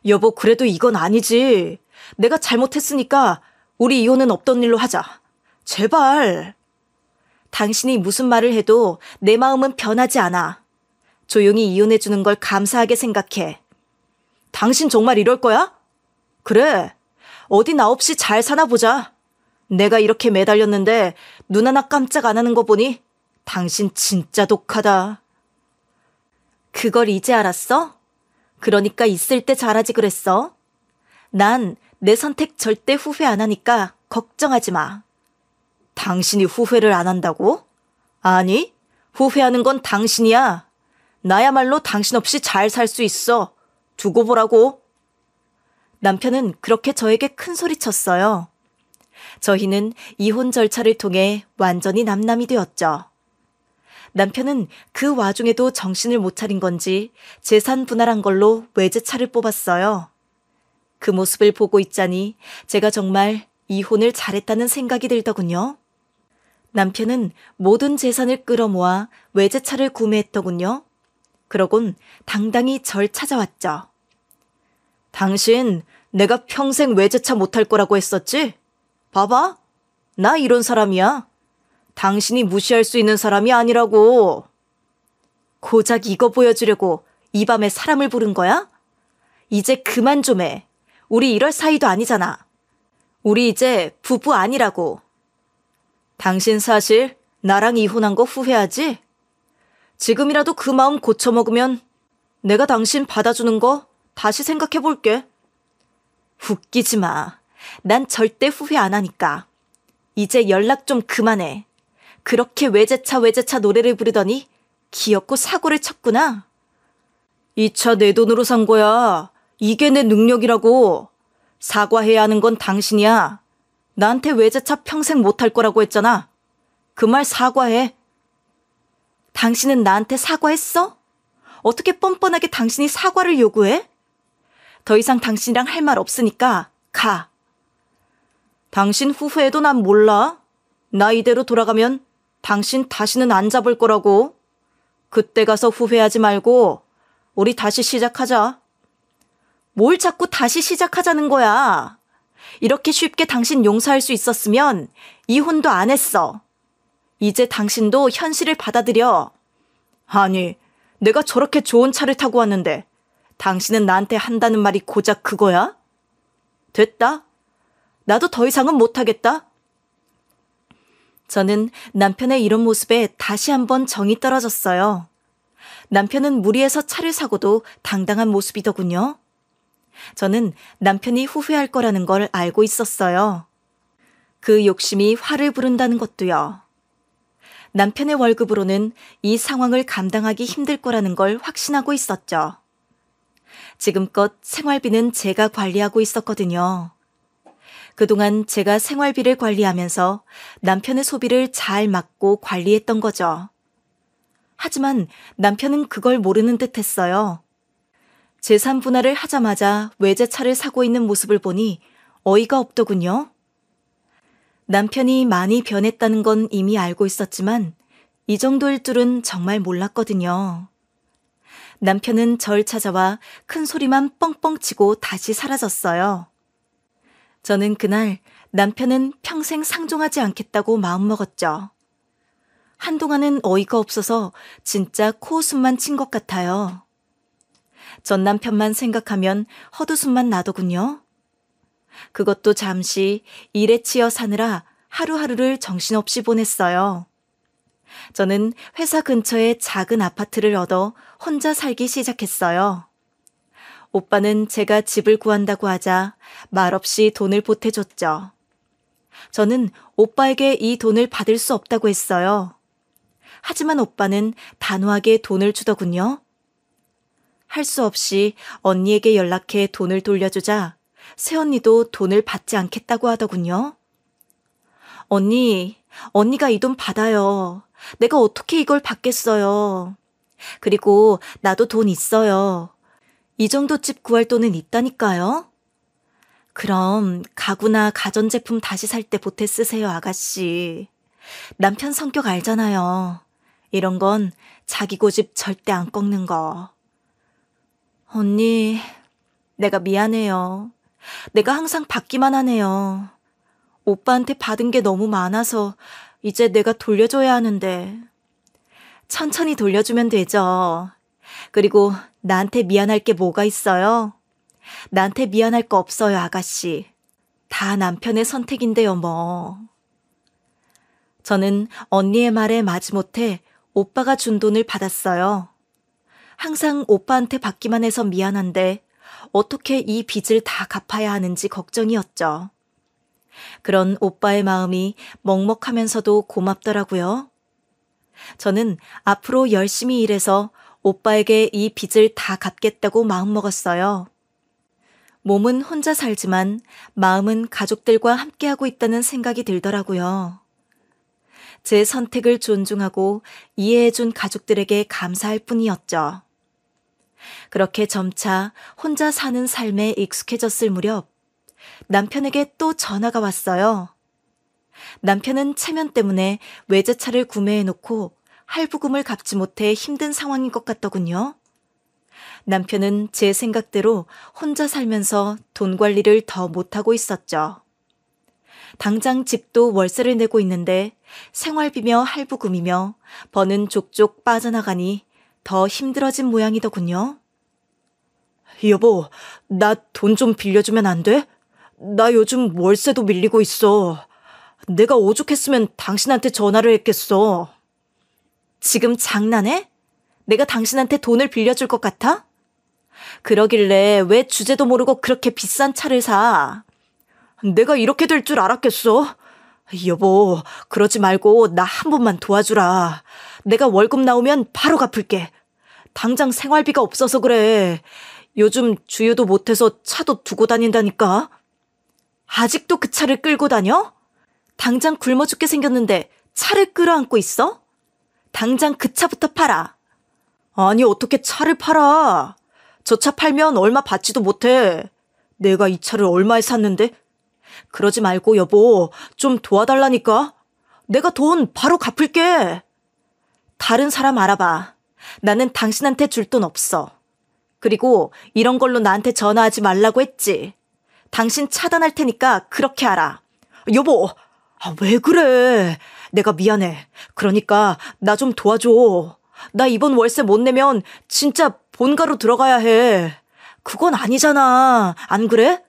여보, 그래도 이건 아니지. 내가 잘못했으니까 우리 이혼은 없던 일로 하자. 제발. 당신이 무슨 말을 해도 내 마음은 변하지 않아. 조용히 이혼해주는 걸 감사하게 생각해. 당신 정말 이럴 거야? 그래. 어디 나 없이 잘 사나 보자. 내가 이렇게 매달렸는데 눈 하나 깜짝 안 하는 거 보니 당신 진짜 독하다. 그걸 이제 알았어? 그러니까 있을 때 잘하지 그랬어. 난 내 선택 절대 후회 안 하니까 걱정하지 마. 당신이 후회를 안 한다고? 아니, 후회하는 건 당신이야. 나야말로 당신 없이 잘 살 수 있어. 두고 보라고. 남편은 그렇게 저에게 큰 소리 쳤어요. 저희는 이혼 절차를 통해 완전히 남남이 되었죠. 남편은 그 와중에도 정신을 못 차린 건지 재산 분할한 걸로 외제차를 뽑았어요. 그 모습을 보고 있자니 제가 정말 이혼을 잘했다는 생각이 들더군요. 남편은 모든 재산을 끌어모아 외제차를 구매했더군요. 그러곤 당당히 절 찾아왔죠. 당신 내가 평생 외제차 못할 거라고 했었지? 봐봐. 나 이런 사람이야. 당신이 무시할 수 있는 사람이 아니라고. 고작 이거 보여주려고 이 밤에 사람을 부른 거야? 이제 그만 좀 해. 우리 이럴 사이도 아니잖아. 우리 이제 부부 아니라고. 당신 사실 나랑 이혼한 거 후회하지? 지금이라도 그 마음 고쳐먹으면 내가 당신 받아주는 거 다시 생각해볼게. 웃기지 마. 난 절대 후회 안 하니까. 이제 연락 좀 그만해. 그렇게 외제차 노래를 부르더니 기어코 사고를 쳤구나. 이 차 내 돈으로 산 거야. 이게 내 능력이라고. 사과해야 하는 건 당신이야. 나한테 외제차 평생 못할 거라고 했잖아. 그 말 사과해. 당신은 나한테 사과했어? 어떻게 뻔뻔하게 당신이 사과를 요구해? 더 이상 당신이랑 할 말 없으니까 가. 당신 후회해도 난 몰라. 나 이대로 돌아가면 당신 다시는 안 잡을 거라고. 그때 가서 후회하지 말고 우리 다시 시작하자. 뭘 자꾸 다시 시작하자는 거야. 이렇게 쉽게 당신 용서할 수 있었으면 이혼도 안 했어. 이제 당신도 현실을 받아들여. 아니, 내가 저렇게 좋은 차를 타고 왔는데 당신은 나한테 한다는 말이 고작 그거야? 됐다. 나도 더 이상은 못하겠다. 저는 남편의 이런 모습에 다시 한번 정이 떨어졌어요. 남편은 무리해서 차를 사고도 당당한 모습이더군요. 저는 남편이 후회할 거라는 걸 알고 있었어요. 그 욕심이 화를 부른다는 것도요. 남편의 월급으로는 이 상황을 감당하기 힘들 거라는 걸 확신하고 있었죠. 지금껏 생활비는 제가 관리하고 있었거든요. 그동안 제가 생활비를 관리하면서 남편의 소비를 잘 막고 관리했던 거죠. 하지만 남편은 그걸 모르는 듯 했어요. 재산 분할을 하자마자 외제차를 사고 있는 모습을 보니 어이가 없더군요. 남편이 많이 변했다는 건 이미 알고 있었지만 이 정도일 줄은 정말 몰랐거든요. 남편은 절 찾아와 큰 소리만 뻥뻥 치고 다시 사라졌어요. 저는 그날 남편은 평생 상종하지 않겠다고 마음먹었죠. 한동안은 어이가 없어서 진짜 코웃음만 친 것 같아요. 전 남편만 생각하면 헛웃음만 나더군요. 그것도 잠시 일에 치여 사느라 하루하루를 정신없이 보냈어요. 저는 회사 근처에 작은 아파트를 얻어 혼자 살기 시작했어요. 오빠는 제가 집을 구한다고 하자 말없이 돈을 보태줬죠. 저는 오빠에게 이 돈을 받을 수 없다고 했어요. 하지만 오빠는 단호하게 돈을 주더군요. 할 수 없이 언니에게 연락해 돈을 돌려주자 새언니도 돈을 받지 않겠다고 하더군요. 언니가 이 돈 받아요. 내가 어떻게 이걸 받겠어요. 그리고 나도 돈 있어요. 이 정도 집 구할 돈은 있다니까요. 그럼 가구나 가전제품 다시 살 때 보태 쓰세요, 아가씨. 남편 성격 알잖아요. 이런 건 자기 고집 절대 안 꺾는 거. 언니, 내가 미안해요. 내가 항상 받기만 하네요. 오빠한테 받은 게 너무 많아서 이제 내가 돌려줘야 하는데. 천천히 돌려주면 되죠. 그리고 나한테 미안할 게 뭐가 있어요? 나한테 미안할 거 없어요, 아가씨. 다 남편의 선택인데요, 뭐. 저는 언니의 말에 마지못해 오빠가 준 돈을 받았어요. 항상 오빠한테 받기만 해서 미안한데 어떻게 이 빚을 다 갚아야 하는지 걱정이었죠. 그런 오빠의 마음이 먹먹하면서도 고맙더라고요. 저는 앞으로 열심히 일해서 오빠에게 이 빚을 다 갚겠다고 마음먹었어요. 몸은 혼자 살지만 마음은 가족들과 함께하고 있다는 생각이 들더라고요. 제 선택을 존중하고 이해해준 가족들에게 감사할 뿐이었죠. 그렇게 점차 혼자 사는 삶에 익숙해졌을 무렵 남편에게 또 전화가 왔어요. 남편은 체면 때문에 외제차를 구매해놓고 할부금을 갚지 못해 힘든 상황인 것 같더군요. 남편은 제 생각대로 혼자 살면서 돈 관리를 더 못하고 있었죠. 당장 집도 월세를 내고 있는데 생활비며 할부금이며 버는 족족 빠져나가니 더 힘들어진 모양이더군요. 여보, 나 돈 좀 빌려주면 안 돼? 나 요즘 월세도 밀리고 있어. 내가 오죽했으면 당신한테 전화를 했겠어. 지금 장난해? 내가 당신한테 돈을 빌려줄 것 같아? 그러길래 왜 주제도 모르고 그렇게 비싼 차를 사? 내가 이렇게 될 줄 알았겠어? 여보, 그러지 말고 나 한 번만 도와주라. 내가 월급 나오면 바로 갚을게. 당장 생활비가 없어서 그래. 요즘 주유도 못해서 차도 두고 다닌다니까. 아직도 그 차를 끌고 다녀? 당장 굶어 죽게 생겼는데 차를 끌어안고 있어? 당장 그 차부터 팔아. 아니, 어떻게 차를 팔아? 저 차 팔면 얼마 받지도 못해. 내가 이 차를 얼마에 샀는데? 그러지 말고 여보, 좀 도와달라니까. 내가 돈 바로 갚을게. 다른 사람 알아봐. 나는 당신한테 줄 돈 없어. 그리고 이런 걸로 나한테 전화하지 말라고 했지. 당신 차단할 테니까 그렇게 알아. 여보, 왜 그래? 내가 미안해. 그러니까 나 좀 도와줘. 나 이번 월세 못 내면 진짜 본가로 들어가야 해. 그건 아니잖아. 안 그래?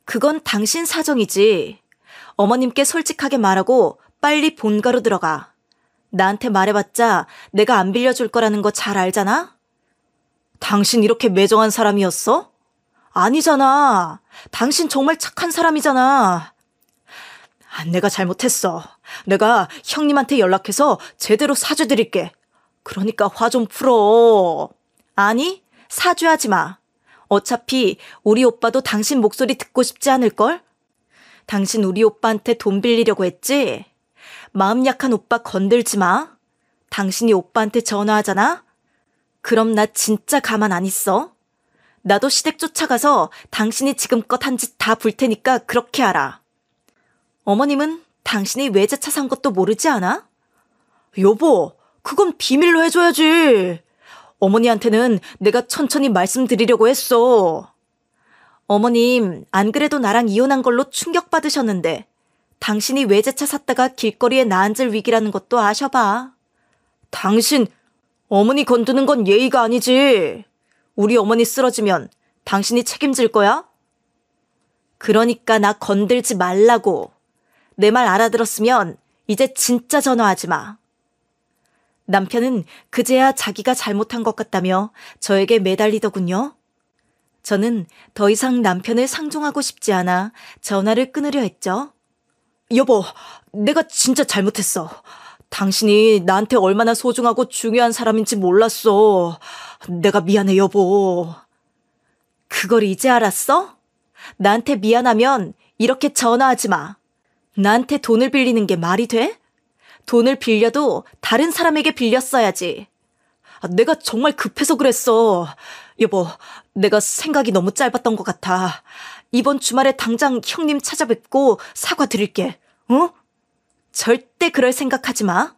그건 당신 사정이지. 어머님께 솔직하게 말하고 빨리 본가로 들어가. 나한테 말해봤자 내가 안 빌려줄 거라는 거 잘 알잖아? 당신 이렇게 매정한 사람이었어? 아니잖아. 당신 정말 착한 사람이잖아. 내가 잘못했어. 내가 형님한테 연락해서 제대로 사죄드릴게. 그러니까 화 좀 풀어. 아니, 사죄하지 마. 어차피 우리 오빠도 당신 목소리 듣고 싶지 않을걸? 당신 우리 오빠한테 돈 빌리려고 했지? 마음 약한 오빠 건들지 마. 당신이 오빠한테 전화하잖아? 그럼 나 진짜 가만 안 있어. 나도 시댁 쫓아가서 당신이 지금껏 한 짓 다 불 테니까 그렇게 알아. 어머님은 당신이 외제차 산 것도 모르지 않아? 여보, 그건 비밀로 해줘야지. 어머니한테는 내가 천천히 말씀드리려고 했어. 어머님, 안 그래도 나랑 이혼한 걸로 충격받으셨는데 당신이 외제차 샀다가 길거리에 나앉을 위기라는 것도 아셔봐. 당신, 어머니 건드는 건 예의가 아니지. 우리 어머니 쓰러지면 당신이 책임질 거야? 그러니까 나 건들지 말라고. 내 말 알아들었으면 이제 진짜 전화하지 마. 남편은 그제야 자기가 잘못한 것 같다며 저에게 매달리더군요. 저는 더 이상 남편을 상종하고 싶지 않아 전화를 끊으려 했죠. 여보, 내가 진짜 잘못했어. 당신이 나한테 얼마나 소중하고 중요한 사람인지 몰랐어. 내가 미안해, 여보. 그걸 이제 알았어? 나한테 미안하면 이렇게 전화하지 마. 나한테 돈을 빌리는 게 말이 돼? 돈을 빌려도 다른 사람에게 빌렸어야지. 내가 정말 급해서 그랬어. 여보, 내가 생각이 너무 짧았던 것 같아. 이번 주말에 당장 형님 찾아뵙고 사과드릴게. 응? 절대 그럴 생각하지 마.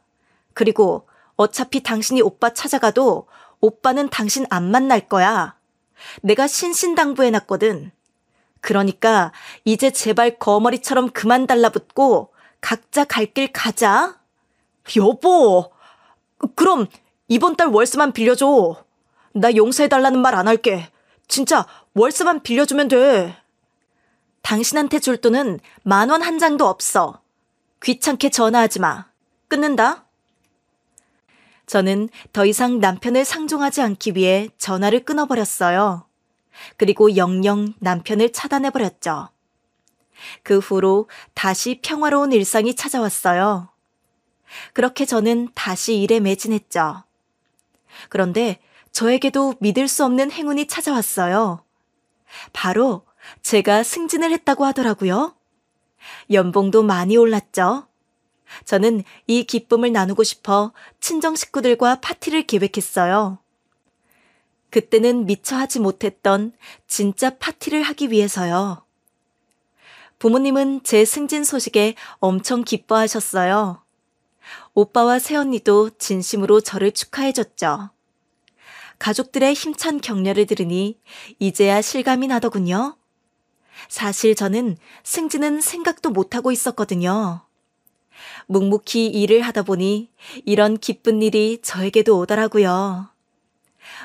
그리고 어차피 당신이 오빠 찾아가도 오빠는 당신 안 만날 거야. 내가 신신당부해놨거든. 그러니까 이제 제발 거머리처럼 그만 달라붙고 각자 갈 길 가자. 여보, 그럼 이번 달 월세만 빌려줘. 나 용서해달라는 말 안 할게. 진짜 월세만 빌려주면 돼. 당신한테 줄 돈은 10,000원 한 장도 없어. 귀찮게 전화하지 마. 끊는다. 저는 더 이상 남편을 상종하지 않기 위해 전화를 끊어버렸어요. 그리고 영영 남편을 차단해버렸죠. 그 후로 다시 평화로운 일상이 찾아왔어요. 그렇게 저는 다시 일에 매진했죠. 그런데 저에게도 믿을 수 없는 행운이 찾아왔어요. 바로 제가 승진을 했다고 하더라고요. 연봉도 많이 올랐죠. 저는 이 기쁨을 나누고 싶어 친정 식구들과 파티를 계획했어요. 그때는 미처 하지 못했던 진짜 파티를 하기 위해서요. 부모님은 제 승진 소식에 엄청 기뻐하셨어요. 오빠와 새언니도 진심으로 저를 축하해줬죠. 가족들의 힘찬 격려를 들으니 이제야 실감이 나더군요. 사실 저는 승진은 생각도 못하고 있었거든요. 묵묵히 일을 하다 보니 이런 기쁜 일이 저에게도 오더라고요.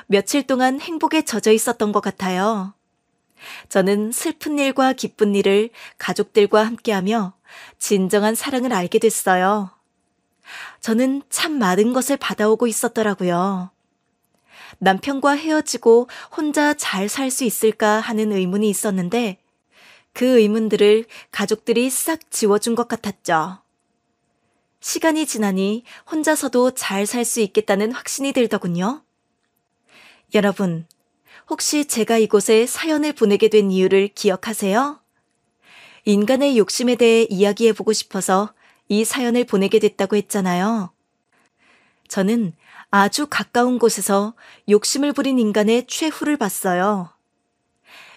며칠 동안 행복에 젖어 있었던 것 같아요. 저는 슬픈 일과 기쁜 일을 가족들과 함께하며 진정한 사랑을 알게 됐어요. 저는 참 많은 것을 받아오고 있었더라고요. 남편과 헤어지고 혼자 잘 살 수 있을까 하는 의문이 있었는데 그 의문들을 가족들이 싹 지워준 것 같았죠. 시간이 지나니 혼자서도 잘 살 수 있겠다는 확신이 들더군요. 여러분, 혹시 제가 이곳에 사연을 보내게 된 이유를 기억하세요? 인간의 욕심에 대해 이야기해보고 싶어서 이 사연을 보내게 됐다고 했잖아요. 저는 아주 가까운 곳에서 욕심을 부린 인간의 최후를 봤어요.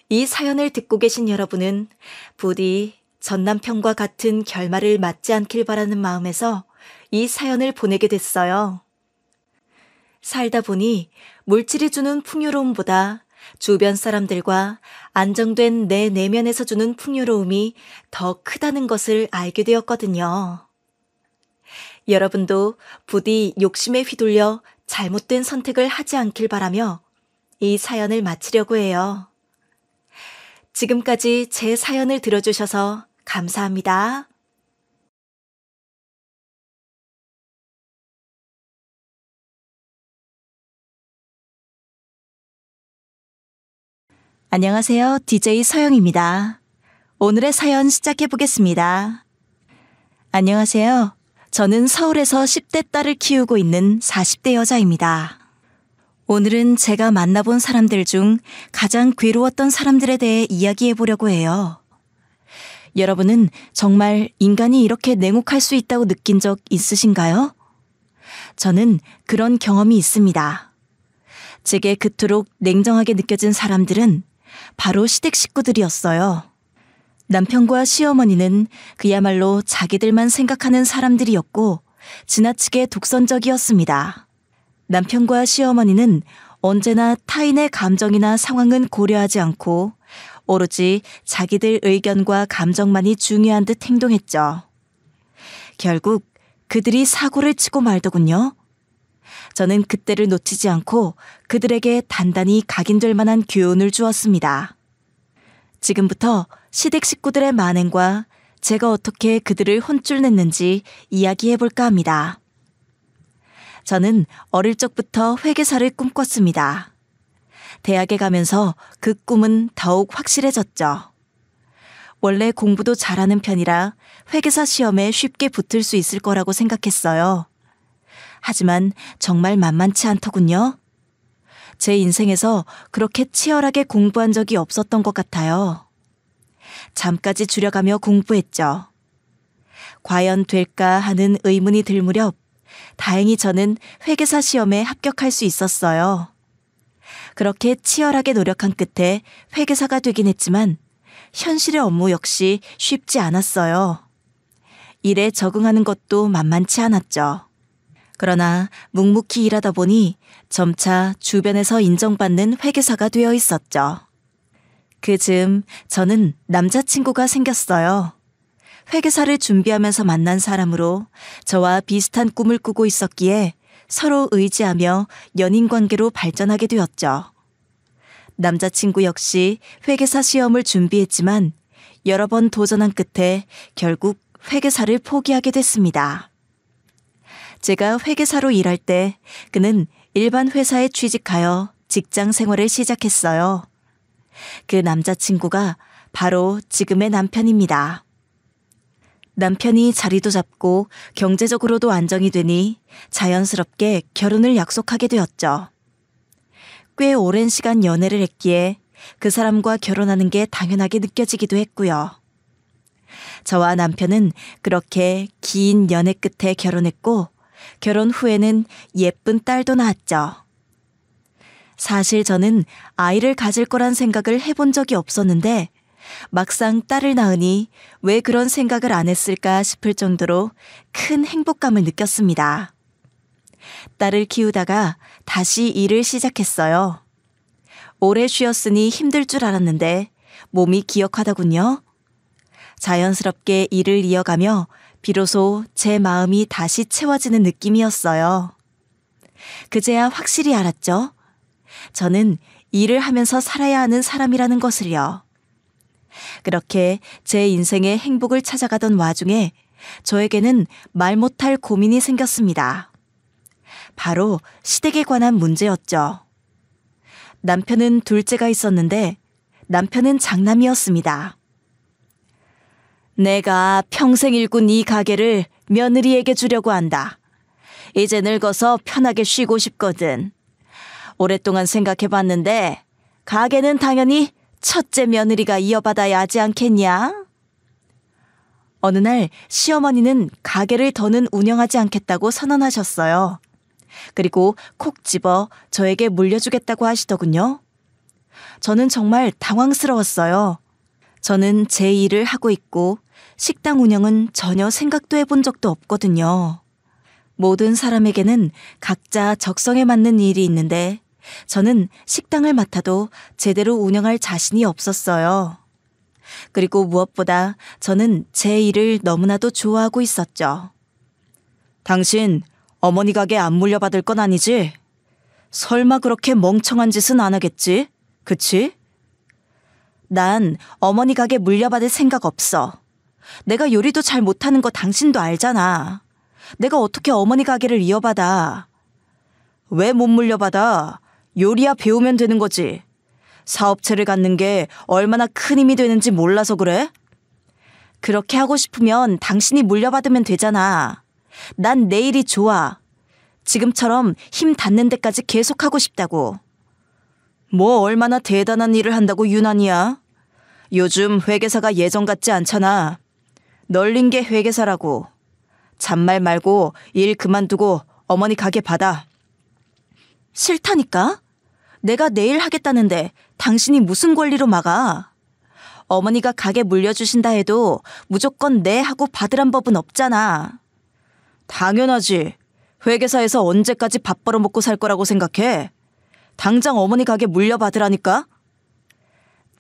이 사연을 듣고 계신 여러분은 부디 전 남편과 같은 결말을 맞지 않길 바라는 마음에서 이 사연을 보내게 됐어요. 살다 보니 물질이 주는 풍요로움보다 주변 사람들과 안정된 내 내면에서 주는 풍요로움이 더 크다는 것을 알게 되었거든요. 여러분도 부디 욕심에 휘둘려 잘못된 선택을 하지 않길 바라며 이 사연을 마치려고 해요. 지금까지 제 사연을 들어주셔서 감사합니다. 안녕하세요. DJ 서영입니다. 오늘의 사연 시작해 보겠습니다. 안녕하세요. 저는 서울에서 10대 딸을 키우고 있는 40대 여자입니다. 오늘은 제가 만나본 사람들 중 가장 괴로웠던 사람들에 대해 이야기해 보려고 해요. 여러분은 정말 인간이 이렇게 냉혹할 수 있다고 느낀 적 있으신가요? 저는 그런 경험이 있습니다. 제게 그토록 냉정하게 느껴진 사람들은 바로 시댁 식구들이었어요. 남편과 시어머니는 그야말로 자기들만 생각하는 사람들이었고 지나치게 독선적이었습니다. 남편과 시어머니는 언제나 타인의 감정이나 상황은 고려하지 않고 오로지 자기들 의견과 감정만이 중요한 듯 행동했죠. 결국 그들이 사고를 치고 말더군요. 저는 그때를 놓치지 않고 그들에게 단단히 각인될 만한 교훈을 주었습니다. 지금부터 시댁 식구들의 만행과 제가 어떻게 그들을 혼쭐 냈는지 이야기해 볼까 합니다. 저는 어릴 적부터 회계사를 꿈꿨습니다. 대학에 가면서 그 꿈은 더욱 확실해졌죠. 원래 공부도 잘하는 편이라 회계사 시험에 쉽게 붙을 수 있을 거라고 생각했어요. 하지만 정말 만만치 않더군요. 제 인생에서 그렇게 치열하게 공부한 적이 없었던 것 같아요. 잠까지 줄여가며 공부했죠. 과연 될까 하는 의문이 들 무렵 다행히 저는 회계사 시험에 합격할 수 있었어요. 그렇게 치열하게 노력한 끝에 회계사가 되긴 했지만 현실의 업무 역시 쉽지 않았어요. 일에 적응하는 것도 만만치 않았죠. 그러나 묵묵히 일하다 보니 점차 주변에서 인정받는 회계사가 되어 있었죠. 그 즈음 저는 남자친구가 생겼어요. 회계사를 준비하면서 만난 사람으로 저와 비슷한 꿈을 꾸고 있었기에 서로 의지하며 연인 관계로 발전하게 되었죠. 남자친구 역시 회계사 시험을 준비했지만 여러 번 도전한 끝에 결국 회계사를 포기하게 됐습니다. 제가 회계사로 일할 때 그는 일반 회사에 취직하여 직장 생활을 시작했어요. 그 남자친구가 바로 지금의 남편입니다. 남편이 자리도 잡고 경제적으로도 안정이 되니 자연스럽게 결혼을 약속하게 되었죠. 꽤 오랜 시간 연애를 했기에 그 사람과 결혼하는 게 당연하게 느껴지기도 했고요. 저와 남편은 그렇게 긴 연애 끝에 결혼했고 결혼 후에는 예쁜 딸도 낳았죠. 사실 저는 아이를 가질 거란 생각을 해본 적이 없었는데 막상 딸을 낳으니 왜 그런 생각을 안 했을까 싶을 정도로 큰 행복감을 느꼈습니다. 딸을 키우다가 다시 일을 시작했어요. 오래 쉬었으니 힘들 줄 알았는데 몸이 기억하더군요. 자연스럽게 일을 이어가며 비로소 제 마음이 다시 채워지는 느낌이었어요. 그제야 확실히 알았죠. 저는 일을 하면서 살아야 하는 사람이라는 것을요. 그렇게 제 인생의 행복을 찾아가던 와중에 저에게는 말 못할 고민이 생겼습니다. 바로 시댁에 관한 문제였죠. 남편은 둘째가 있었는데 남편은 장남이었습니다. 내가 평생 일군 이 가게를 며느리에게 주려고 한다. 이제 늙어서 편하게 쉬고 싶거든. 오랫동안 생각해봤는데 가게는 당연히 첫째 며느리가 이어받아야 하지 않겠냐? 어느 날 시어머니는 가게를 더는 운영하지 않겠다고 선언하셨어요. 그리고 콕 집어 저에게 물려주겠다고 하시더군요. 저는 정말 당황스러웠어요. 저는 제 일을 하고 있고 식당 운영은 전혀 생각도 해본 적도 없거든요. 모든 사람에게는 각자 적성에 맞는 일이 있는데 저는 식당을 맡아도 제대로 운영할 자신이 없었어요. 그리고 무엇보다 저는 제 일을 너무나도 좋아하고 있었죠. 당신 어머니 가게 안 물려받을 건 아니지? 설마 그렇게 멍청한 짓은 안 하겠지? 그치? 난 어머니 가게 물려받을 생각 없어. 내가 요리도 잘 못하는 거 당신도 알잖아. 내가 어떻게 어머니 가게를 이어받아? 왜 못 물려받아? 요리야 배우면 되는 거지. 사업체를 갖는 게 얼마나 큰 힘이 되는지 몰라서 그래? 그렇게 하고 싶으면 당신이 물려받으면 되잖아. 난 내 일이 좋아. 지금처럼 힘 닿는 데까지 계속하고 싶다고. 뭐 얼마나 대단한 일을 한다고 유난이야? 요즘 회계사가 예전 같지 않잖아. 널린 게 회계사라고. 잔말 말고 일 그만두고 어머니 가게 받아. 싫다니까? 내가 내일 하겠다는데 당신이 무슨 권리로 막아? 어머니가 가게 물려주신다 해도 무조건 네 하고 받으란 법은 없잖아. 당연하지. 회계사에서 언제까지 밥 벌어먹고 살 거라고 생각해? 당장 어머니 가게 물려받으라니까?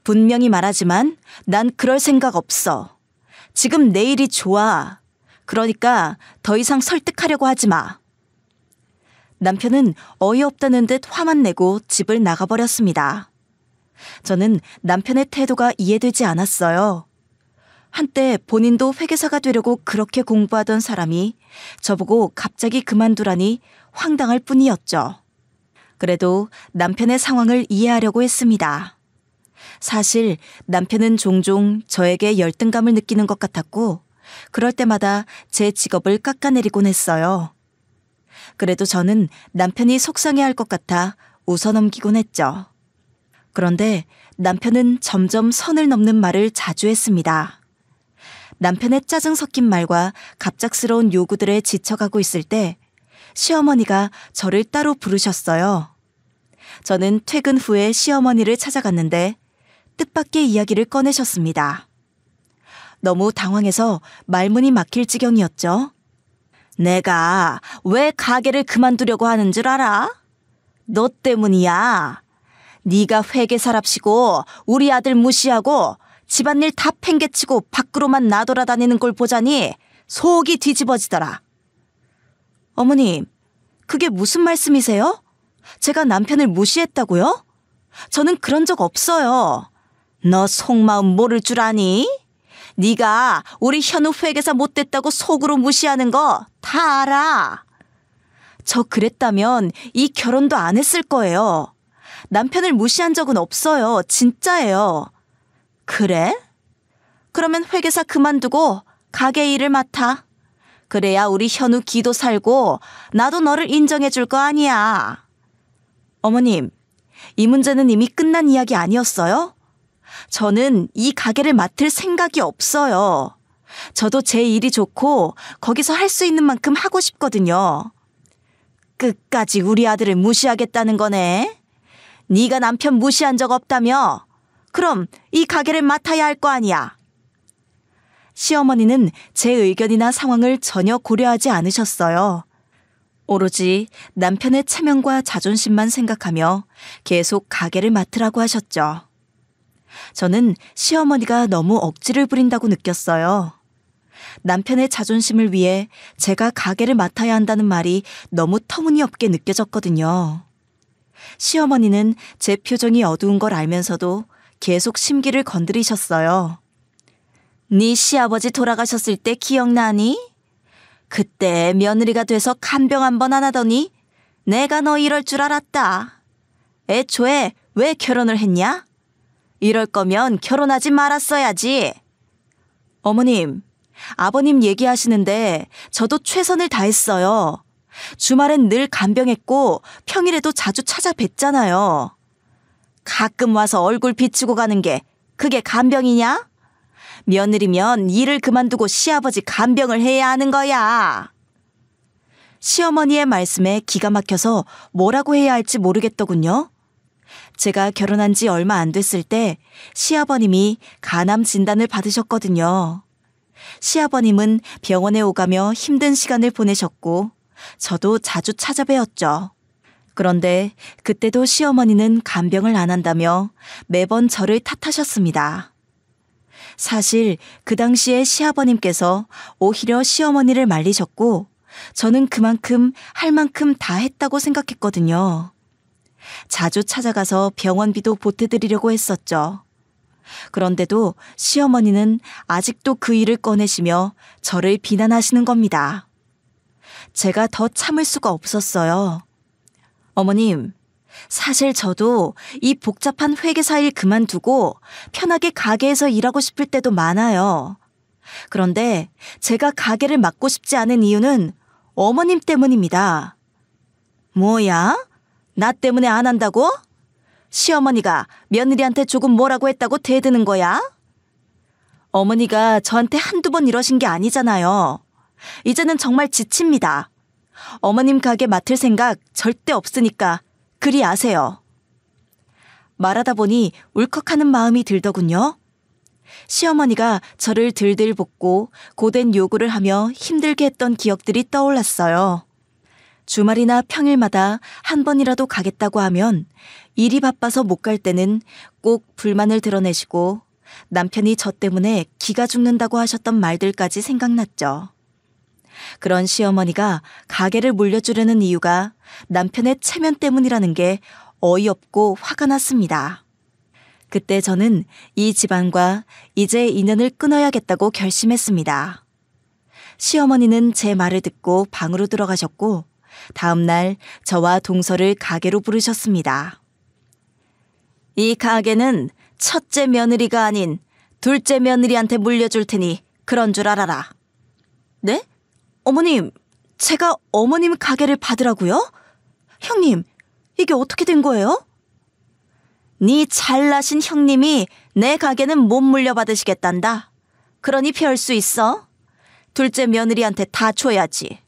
분명히 말하지만 난 그럴 생각 없어. 지금 내 일이 좋아. 그러니까 더 이상 설득하려고 하지 마. 남편은 어이없다는 듯 화만 내고 집을 나가버렸습니다. 저는 남편의 태도가 이해되지 않았어요. 한때 본인도 회계사가 되려고 그렇게 공부하던 사람이 저보고 갑자기 그만두라니 황당할 뿐이었죠. 그래도 남편의 상황을 이해하려고 했습니다. 사실 남편은 종종 저에게 열등감을 느끼는 것 같았고 그럴 때마다 제 직업을 깎아내리곤 했어요. 그래도 저는 남편이 속상해할 것 같아 웃어넘기곤 했죠. 그런데 남편은 점점 선을 넘는 말을 자주 했습니다. 남편의 짜증 섞인 말과 갑작스러운 요구들에 지쳐가고 있을 때 시어머니가 저를 따로 부르셨어요. 저는 퇴근 후에 시어머니를 찾아갔는데 뜻밖의 이야기를 꺼내셨습니다. 너무 당황해서 말문이 막힐 지경이었죠. 내가 왜 가게를 그만두려고 하는 줄 알아? 너 때문이야. 네가 회계사랍시고 우리 아들 무시하고 집안일 다 팽개치고 밖으로만 나돌아다니는 걸 보자니 속이 뒤집어지더라. 어머님, 그게 무슨 말씀이세요? 제가 남편을 무시했다고요? 저는 그런 적 없어요. 너 속마음 모를 줄 아니? 네가 우리 현우 회계사 못됐다고 속으로 무시하는 거 다 알아. 저 그랬다면 이 결혼도 안 했을 거예요. 남편을 무시한 적은 없어요. 진짜예요. 그래? 그러면 회계사 그만두고 가게 일을 맡아. 그래야 우리 현우 기도 살고 나도 너를 인정해 줄 거 아니야. 어머님, 이 문제는 이미 끝난 이야기 아니었어요? 저는 이 가게를 맡을 생각이 없어요. 저도 제 일이 좋고 거기서 할 수 있는 만큼 하고 싶거든요. 끝까지 우리 아들을 무시하겠다는 거네. 네가 남편 무시한 적 없다며? 그럼 이 가게를 맡아야 할 거 아니야. 시어머니는 제 의견이나 상황을 전혀 고려하지 않으셨어요. 오로지 남편의 체면과 자존심만 생각하며 계속 가게를 맡으라고 하셨죠. 저는 시어머니가 너무 억지를 부린다고 느꼈어요. 남편의 자존심을 위해 제가 가게를 맡아야 한다는 말이 너무 터무니없게 느껴졌거든요. 시어머니는 제 표정이 어두운 걸 알면서도 계속 심기를 건드리셨어요. 네 시아버지 돌아가셨을 때 기억나니? 그때 며느리가 돼서 간병 한 번 안 하더니 내가 너 이럴 줄 알았다. 애초에 왜 결혼을 했냐? 이럴 거면 결혼하지 말았어야지. 어머님, 아버님 얘기하시는데 저도 최선을 다했어요. 주말엔 늘 간병했고 평일에도 자주 찾아뵀잖아요. 가끔 와서 얼굴 비추고 가는 게 그게 간병이냐? 며느리면 일을 그만두고 시아버지 간병을 해야 하는 거야. 시어머니의 말씀에 기가 막혀서 뭐라고 해야 할지 모르겠더군요. 제가 결혼한 지 얼마 안 됐을 때 시아버님이 간암 진단을 받으셨거든요. 시아버님은 병원에 오가며 힘든 시간을 보내셨고 저도 자주 찾아뵈었죠. 그런데 그때도 시어머니는 간병을 안 한다며 매번 저를 탓하셨습니다. 사실 그 당시에 시아버님께서 오히려 시어머니를 말리셨고 저는 그만큼 할 만큼 다 했다고 생각했거든요. 자주 찾아가서 병원비도 보태드리려고 했었죠. 그런데도 시어머니는 아직도 그 일을 꺼내시며 저를 비난하시는 겁니다. 제가 더 참을 수가 없었어요. 어머님, 사실 저도 이 복잡한 회계사 일 그만두고 편하게 가게에서 일하고 싶을 때도 많아요. 그런데 제가 가게를 맡고 싶지 않은 이유는 어머님 때문입니다. 뭐야? 나 때문에 안 한다고? 시어머니가 며느리한테 조금 뭐라고 했다고 대드는 거야? 어머니가 저한테 한두 번 이러신 게 아니잖아요. 이제는 정말 지칩니다. 어머님 가게 맡을 생각 절대 없으니까 그리 아세요. 말하다 보니 울컥하는 마음이 들더군요. 시어머니가 저를 들들 볶고 고된 요구를 하며 힘들게 했던 기억들이 떠올랐어요. 주말이나 평일마다 한 번이라도 가겠다고 하면 일이 바빠서 못 갈 때는 꼭 불만을 드러내시고 남편이 저 때문에 기가 죽는다고 하셨던 말들까지 생각났죠. 그런 시어머니가 가게를 물려주려는 이유가 남편의 체면 때문이라는 게 어이없고 화가 났습니다. 그때 저는 이 집안과 이제 인연을 끊어야겠다고 결심했습니다. 시어머니는 제 말을 듣고 방으로 들어가셨고 다음 날 저와 동서를 가게로 부르셨습니다. 이 가게는 첫째 며느리가 아닌 둘째 며느리한테 물려줄 테니 그런 줄 알아라. 네? 어머님, 제가 어머님 가게를 받으라고요? 형님, 이게 어떻게 된 거예요? 네 잘나신 형님이 내 가게는 못 물려받으시겠단다. 그러니 피할 수 있어. 둘째 며느리한테 다 줘야지.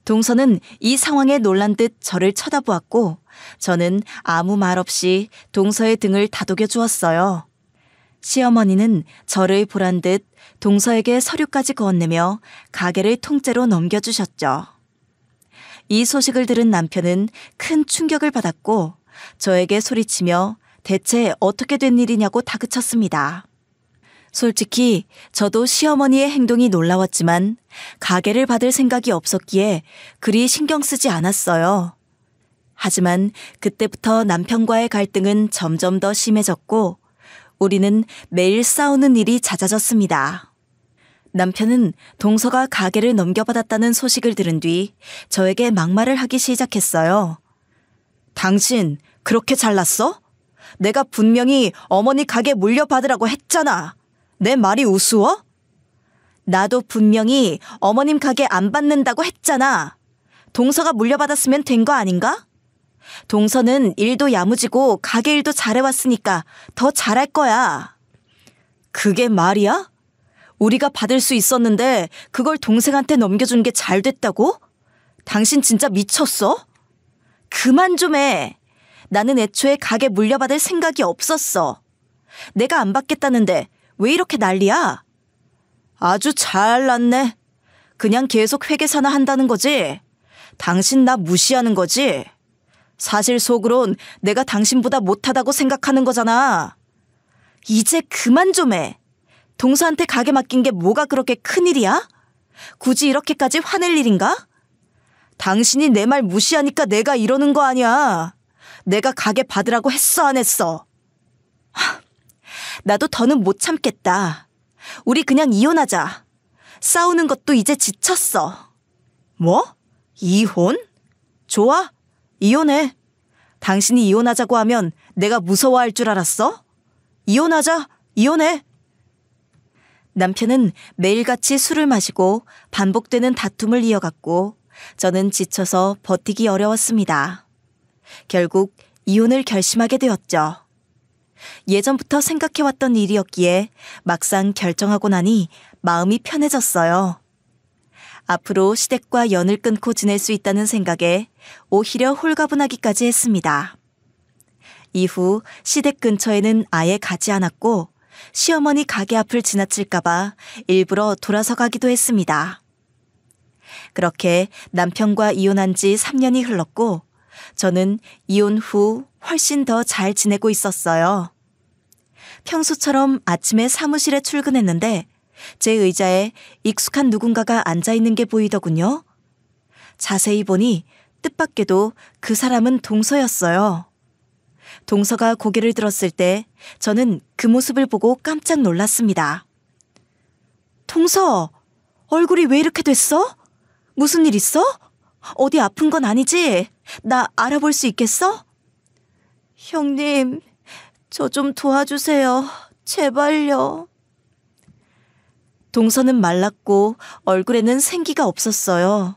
동서는 이 상황에 놀란 듯 저를 쳐다보았고 저는 아무 말 없이 동서의 등을 다독여 주었어요. 시어머니는 저를 보란 듯 동서에게 서류까지 건네며 가게를 통째로 넘겨주셨죠. 이 소식을 들은 남편은 큰 충격을 받았고 저에게 소리치며 대체 어떻게 된 일이냐고 다그쳤습니다. 솔직히 저도 시어머니의 행동이 놀라웠지만 가게를 받을 생각이 없었기에 그리 신경 쓰지 않았어요. 하지만 그때부터 남편과의 갈등은 점점 더 심해졌고 우리는 매일 싸우는 일이 잦아졌습니다. 남편은 동서가 가게를 넘겨받았다는 소식을 들은 뒤 저에게 막말을 하기 시작했어요. 당신 그렇게 잘났어? 내가 분명히 어머니 가게 물려받으라고 했잖아. 내 말이 우스워? 나도 분명히 어머님 가게 안 받는다고 했잖아. 동서가 물려받았으면 된 거 아닌가? 동서는 일도 야무지고 가게 일도 잘해왔으니까 더 잘할 거야. 그게 말이야? 우리가 받을 수 있었는데 그걸 동생한테 넘겨준 게 잘 됐다고? 당신 진짜 미쳤어? 그만 좀 해. 나는 애초에 가게 물려받을 생각이 없었어. 내가 안 받겠다는데 왜 이렇게 난리야? 아주 잘났네. 그냥 계속 회계사나 한다는 거지? 당신 나 무시하는 거지? 사실 속으론 내가 당신보다 못하다고 생각하는 거잖아. 이제 그만 좀 해. 동서한테 가게 맡긴 게 뭐가 그렇게 큰일이야? 굳이 이렇게까지 화낼 일인가? 당신이 내 말 무시하니까 내가 이러는 거 아니야. 내가 가게 받으라고 했어 안 했어? 나도 더는 못 참겠다. 우리 그냥 이혼하자. 싸우는 것도 이제 지쳤어. 뭐? 이혼? 좋아. 이혼해. 당신이 이혼하자고 하면 내가 무서워할 줄 알았어? 이혼하자. 이혼해. 남편은 매일같이 술을 마시고 반복되는 다툼을 이어갔고 저는 지쳐서 버티기 어려웠습니다. 결국 이혼을 결심하게 되었죠. 예전부터 생각해왔던 일이었기에 막상 결정하고 나니 마음이 편해졌어요. 앞으로 시댁과 연을 끊고 지낼 수 있다는 생각에 오히려 홀가분하기까지 했습니다. 이후 시댁 근처에는 아예 가지 않았고 시어머니 가게 앞을 지나칠까봐 일부러 돌아서 가기도 했습니다. 그렇게 남편과 이혼한 지 3년이 흘렀고 저는 이혼 후 훨씬 더 잘 지내고 있었어요. 평소처럼 아침에 사무실에 출근했는데 제 의자에 익숙한 누군가가 앉아있는 게 보이더군요. 자세히 보니 뜻밖에도 그 사람은 동서였어요. 동서가 고개를 들었을 때 저는 그 모습을 보고 깜짝 놀랐습니다. 동서, 얼굴이 왜 이렇게 됐어? 무슨 일 있어? 어디 아픈 건 아니지? 나 알아볼 수 있겠어? 형님, 저 좀 도와주세요. 제발요. 동서는 말랐고 얼굴에는 생기가 없었어요.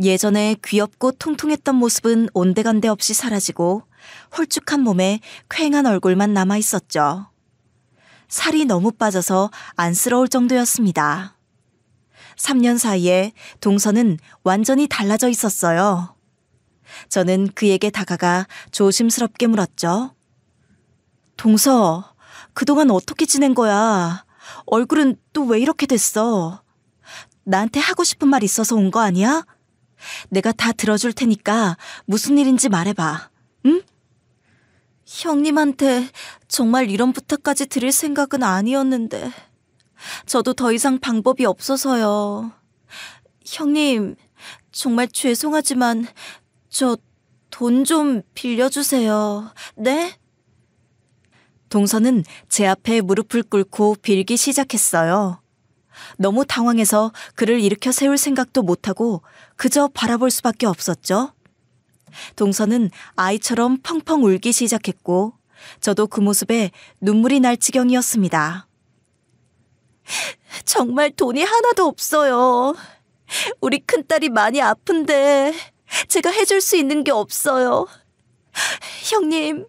예전에 귀엽고 통통했던 모습은 온데간데 없이 사라지고 홀쭉한 몸에 퀭한 얼굴만 남아있었죠. 살이 너무 빠져서 안쓰러울 정도였습니다. 3년 사이에 동서는 완전히 달라져 있었어요. 저는 그에게 다가가 조심스럽게 물었죠. 동서, 그동안 어떻게 지낸 거야? 얼굴은 또 왜 이렇게 됐어? 나한테 하고 싶은 말 있어서 온 거 아니야? 내가 다 들어줄 테니까 무슨 일인지 말해봐, 응? 형님한테 정말 이런 부탁까지 드릴 생각은 아니었는데 저도 더 이상 방법이 없어서요. 형님, 정말 죄송하지만 저 돈 좀 빌려주세요. 네? 동서는 제 앞에 무릎을 꿇고 빌기 시작했어요. 너무 당황해서 그를 일으켜 세울 생각도 못하고 그저 바라볼 수밖에 없었죠. 동서는 아이처럼 펑펑 울기 시작했고 저도 그 모습에 눈물이 날 지경이었습니다. 정말 돈이 하나도 없어요. 우리 큰딸이 많이 아픈데 제가 해줄 수 있는 게 없어요. 형님,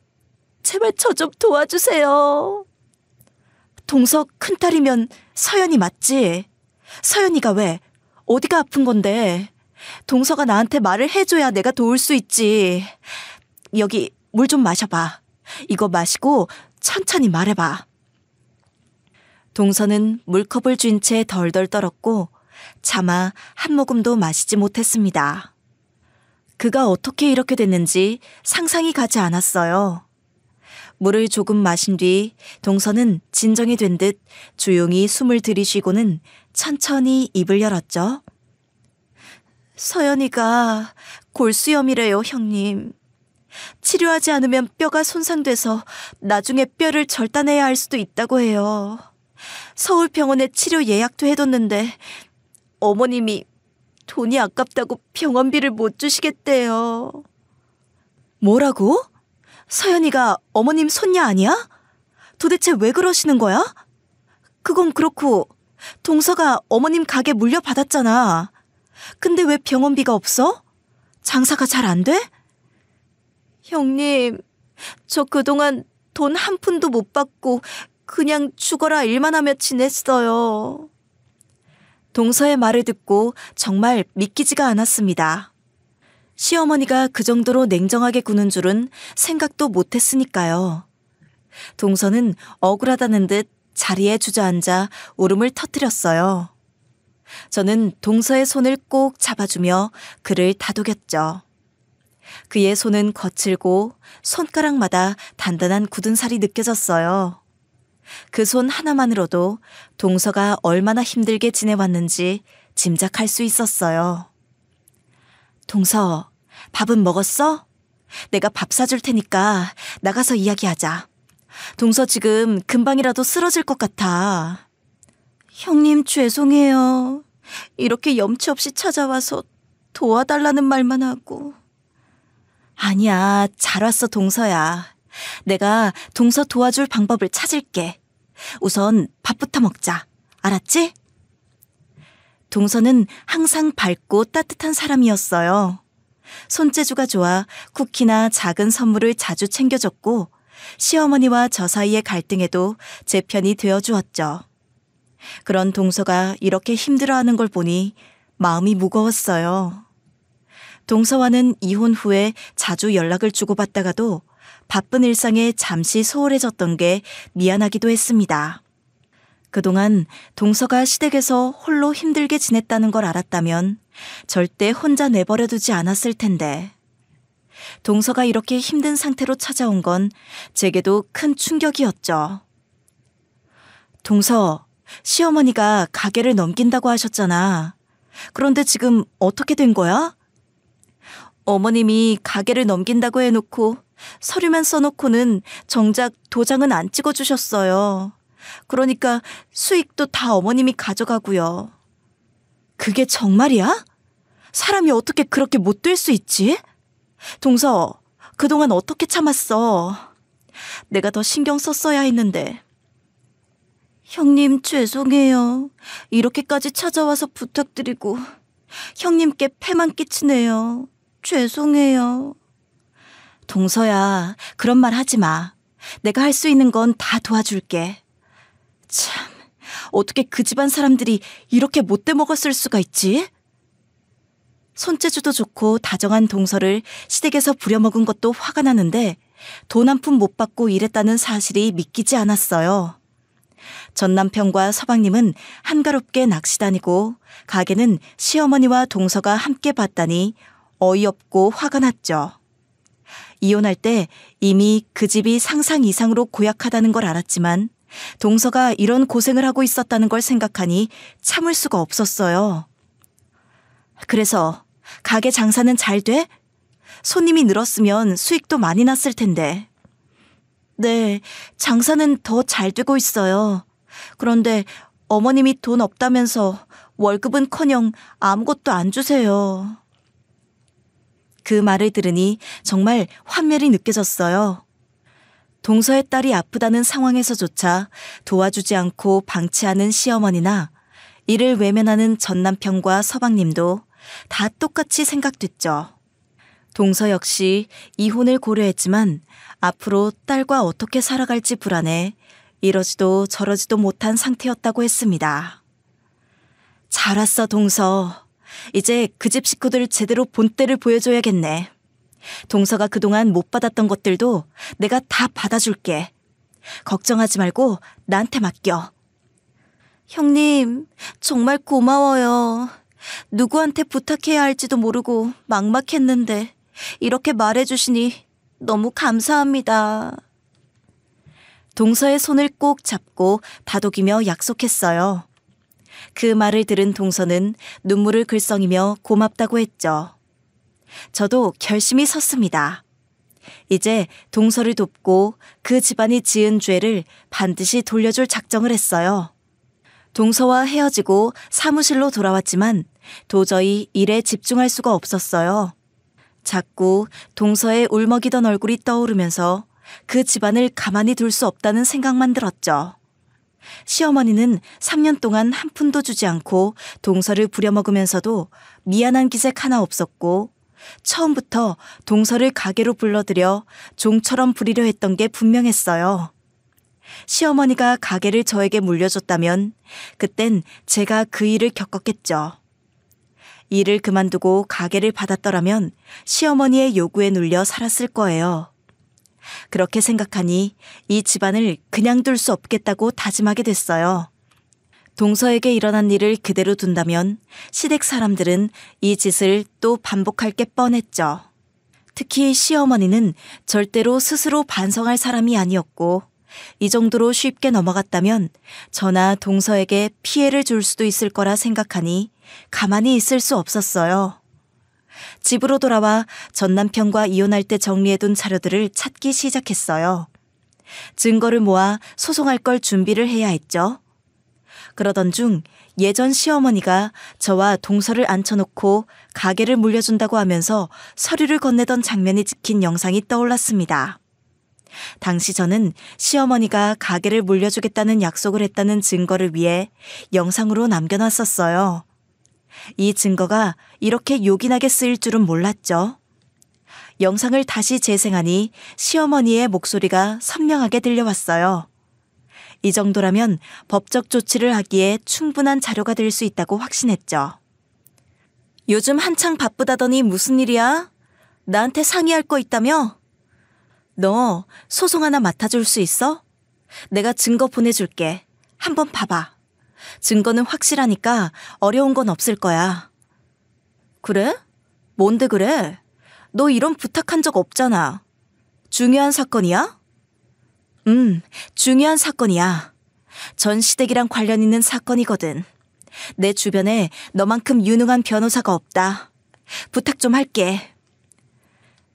제발 저 좀 도와주세요. 동서 큰딸이면 서연이 맞지? 서연이가 왜? 어디가 아픈 건데? 동서가 나한테 말을 해줘야 내가 도울 수 있지. 여기 물 좀 마셔봐. 이거 마시고 천천히 말해봐. 동서는 물컵을 쥔 채 덜덜 떨었고 차마 한 모금도 마시지 못했습니다. 그가 어떻게 이렇게 됐는지 상상이 가지 않았어요. 물을 조금 마신 뒤 동서는 진정이 된 듯 조용히 숨을 들이쉬고는 천천히 입을 열었죠. 서연이가 골수염이래요, 형님. 치료하지 않으면 뼈가 손상돼서 나중에 뼈를 절단해야 할 수도 있다고 해요. 서울병원에 치료 예약도 해뒀는데 어머님이 돈이 아깝다고 병원비를 못 주시겠대요. 뭐라고? 서연이가 어머님 손녀 아니야? 도대체 왜 그러시는 거야? 그건 그렇고 동서가 어머님 가게 물려받았잖아. 근데 왜 병원비가 없어? 장사가 잘 안 돼? 형님, 저 그동안 돈 한 푼도 못 받고 그냥 죽어라 일만 하며 지냈어요. 동서의 말을 듣고 정말 믿기지가 않았습니다. 시어머니가 그 정도로 냉정하게 구는 줄은 생각도 못했으니까요. 동서는 억울하다는 듯 자리에 주저앉아 울음을 터뜨렸어요. 저는 동서의 손을 꼭 잡아주며 그를 다독였죠. 그의 손은 거칠고 손가락마다 단단한 굳은 살이 느껴졌어요. 그 손 하나만으로도 동서가 얼마나 힘들게 지내왔는지 짐작할 수 있었어요. 동서, 밥은 먹었어? 내가 밥 사줄 테니까 나가서 이야기하자. 동서 지금 금방이라도 쓰러질 것 같아. 형님 죄송해요. 이렇게 염치 없이 찾아와서 도와달라는 말만 하고. 아니야, 잘 왔어 동서야. 내가 동서 도와줄 방법을 찾을게. 우선 밥부터 먹자. 알았지? 동서는 항상 밝고 따뜻한 사람이었어요. 손재주가 좋아 쿠키나 작은 선물을 자주 챙겨줬고 시어머니와 저 사이의 갈등에도 제 편이 되어주었죠. 그런 동서가 이렇게 힘들어하는 걸 보니 마음이 무거웠어요. 동서와는 이혼 후에 자주 연락을 주고받다가도 바쁜 일상에 잠시 소홀해졌던 게 미안하기도 했습니다. 그동안 동서가 시댁에서 홀로 힘들게 지냈다는 걸 알았다면 절대 혼자 내버려두지 않았을 텐데. 동서가 이렇게 힘든 상태로 찾아온 건 제게도 큰 충격이었죠. 동서, 시어머니가 가게를 넘긴다고 하셨잖아. 그런데 지금 어떻게 된 거야? 어머님이 가게를 넘긴다고 해놓고 서류만 써놓고는 정작 도장은 안 찍어주셨어요. 그러니까 수익도 다 어머님이 가져가고요. 그게 정말이야? 사람이 어떻게 그렇게 못 될 수 있지? 동서, 그동안 어떻게 참았어? 내가 더 신경 썼어야 했는데. 형님 죄송해요. 이렇게까지 찾아와서 부탁드리고 형님께 폐만 끼치네요. 죄송해요. 동서야, 그런 말 하지 마. 내가 할 수 있는 건 다 도와줄게. 참, 어떻게 그 집안 사람들이 이렇게 못돼 먹었을 수가 있지? 손재주도 좋고 다정한 동서를 시댁에서 부려먹은 것도 화가 나는데 돈 한 푼 못 받고 일했다는 사실이 믿기지 않았어요. 전 남편과 서방님은 한가롭게 낚시 다니고 가게는 시어머니와 동서가 함께 봤다니 어이없고 화가 났죠. 이혼할 때 이미 그 집이 상상 이상으로 고약하다는 걸 알았지만 동서가 이런 고생을 하고 있었다는 걸 생각하니 참을 수가 없었어요. 그래서 가게 장사는 잘 돼? 손님이 늘었으면 수익도 많이 났을 텐데. 네, 장사는 더 잘 되고 있어요. 그런데 어머님이 돈 없다면서 월급은커녕 아무것도 안 주세요. 그 말을 들으니 정말 환멸이 느껴졌어요. 동서의 딸이 아프다는 상황에서조차 도와주지 않고 방치하는 시어머니나 이를 외면하는 전남편과 서방님도 다 똑같이 생각됐죠. 동서 역시 이혼을 고려했지만 앞으로 딸과 어떻게 살아갈지 불안해 이러지도 저러지도 못한 상태였다고 했습니다. 잘 왔어, 동서. 이제 그 집 식구들 제대로 본때를 보여줘야겠네. 동서가 그동안 못 받았던 것들도 내가 다 받아줄게. 걱정하지 말고 나한테 맡겨. 형님, 정말 고마워요. 누구한테 부탁해야 할지도 모르고 막막했는데 이렇게 말해주시니 너무 감사합니다. 동서의 손을 꼭 잡고 다독이며 약속했어요. 그 말을 들은 동서는 눈물을 글썽이며 고맙다고 했죠. 저도 결심이 섰습니다. 이제 동서를 돕고 그 집안이 지은 죄를 반드시 돌려줄 작정을 했어요. 동서와 헤어지고 사무실로 돌아왔지만 도저히 일에 집중할 수가 없었어요. 자꾸 동서의 울먹이던 얼굴이 떠오르면서 그 집안을 가만히 둘 수 없다는 생각만 들었죠. 시어머니는 3년 동안 한 푼도 주지 않고 동서를 부려먹으면서도 미안한 기색 하나 없었고 처음부터 동서를 가게로 불러들여 종처럼 부리려 했던 게 분명했어요. 시어머니가 가게를 저에게 물려줬다면 그땐 제가 그 일을 겪었겠죠. 일을 그만두고 가게를 받았더라면 시어머니의 요구에 눌려 살았을 거예요. 그렇게 생각하니 이 집안을 그냥 둘 수 없겠다고 다짐하게 됐어요. 동서에게 일어난 일을 그대로 둔다면 시댁 사람들은 이 짓을 또 반복할 게 뻔했죠. 특히 시어머니는 절대로 스스로 반성할 사람이 아니었고 이 정도로 쉽게 넘어갔다면 저나 동서에게 피해를 줄 수도 있을 거라 생각하니 가만히 있을 수 없었어요. 집으로 돌아와 전 남편과 이혼할 때 정리해둔 자료들을 찾기 시작했어요. 증거를 모아 소송할 걸 준비를 해야 했죠. 그러던 중 예전 시어머니가 저와 동서를 앉혀놓고 가게를 물려준다고 하면서 서류를 건네던 장면이 찍힌 영상이 떠올랐습니다. 당시 저는 시어머니가 가게를 물려주겠다는 약속을 했다는 증거를 위해 영상으로 남겨놨었어요. 이 증거가 이렇게 요긴하게 쓰일 줄은 몰랐죠. 영상을 다시 재생하니 시어머니의 목소리가 선명하게 들려왔어요. 이 정도라면 법적 조치를 하기에 충분한 자료가 될 수 있다고 확신했죠. 요즘 한창 바쁘다더니 무슨 일이야? 나한테 상의할 거 있다며? 너 소송 하나 맡아줄 수 있어? 내가 증거 보내줄게. 한번 봐봐. 증거는 확실하니까 어려운 건 없을 거야. 그래? 뭔데 그래? 너 이런 부탁한 적 없잖아. 중요한 사건이야? 중요한 사건이야. 전 시댁이랑 관련 있는 사건이거든. 내 주변에 너만큼 유능한 변호사가 없다. 부탁 좀 할게.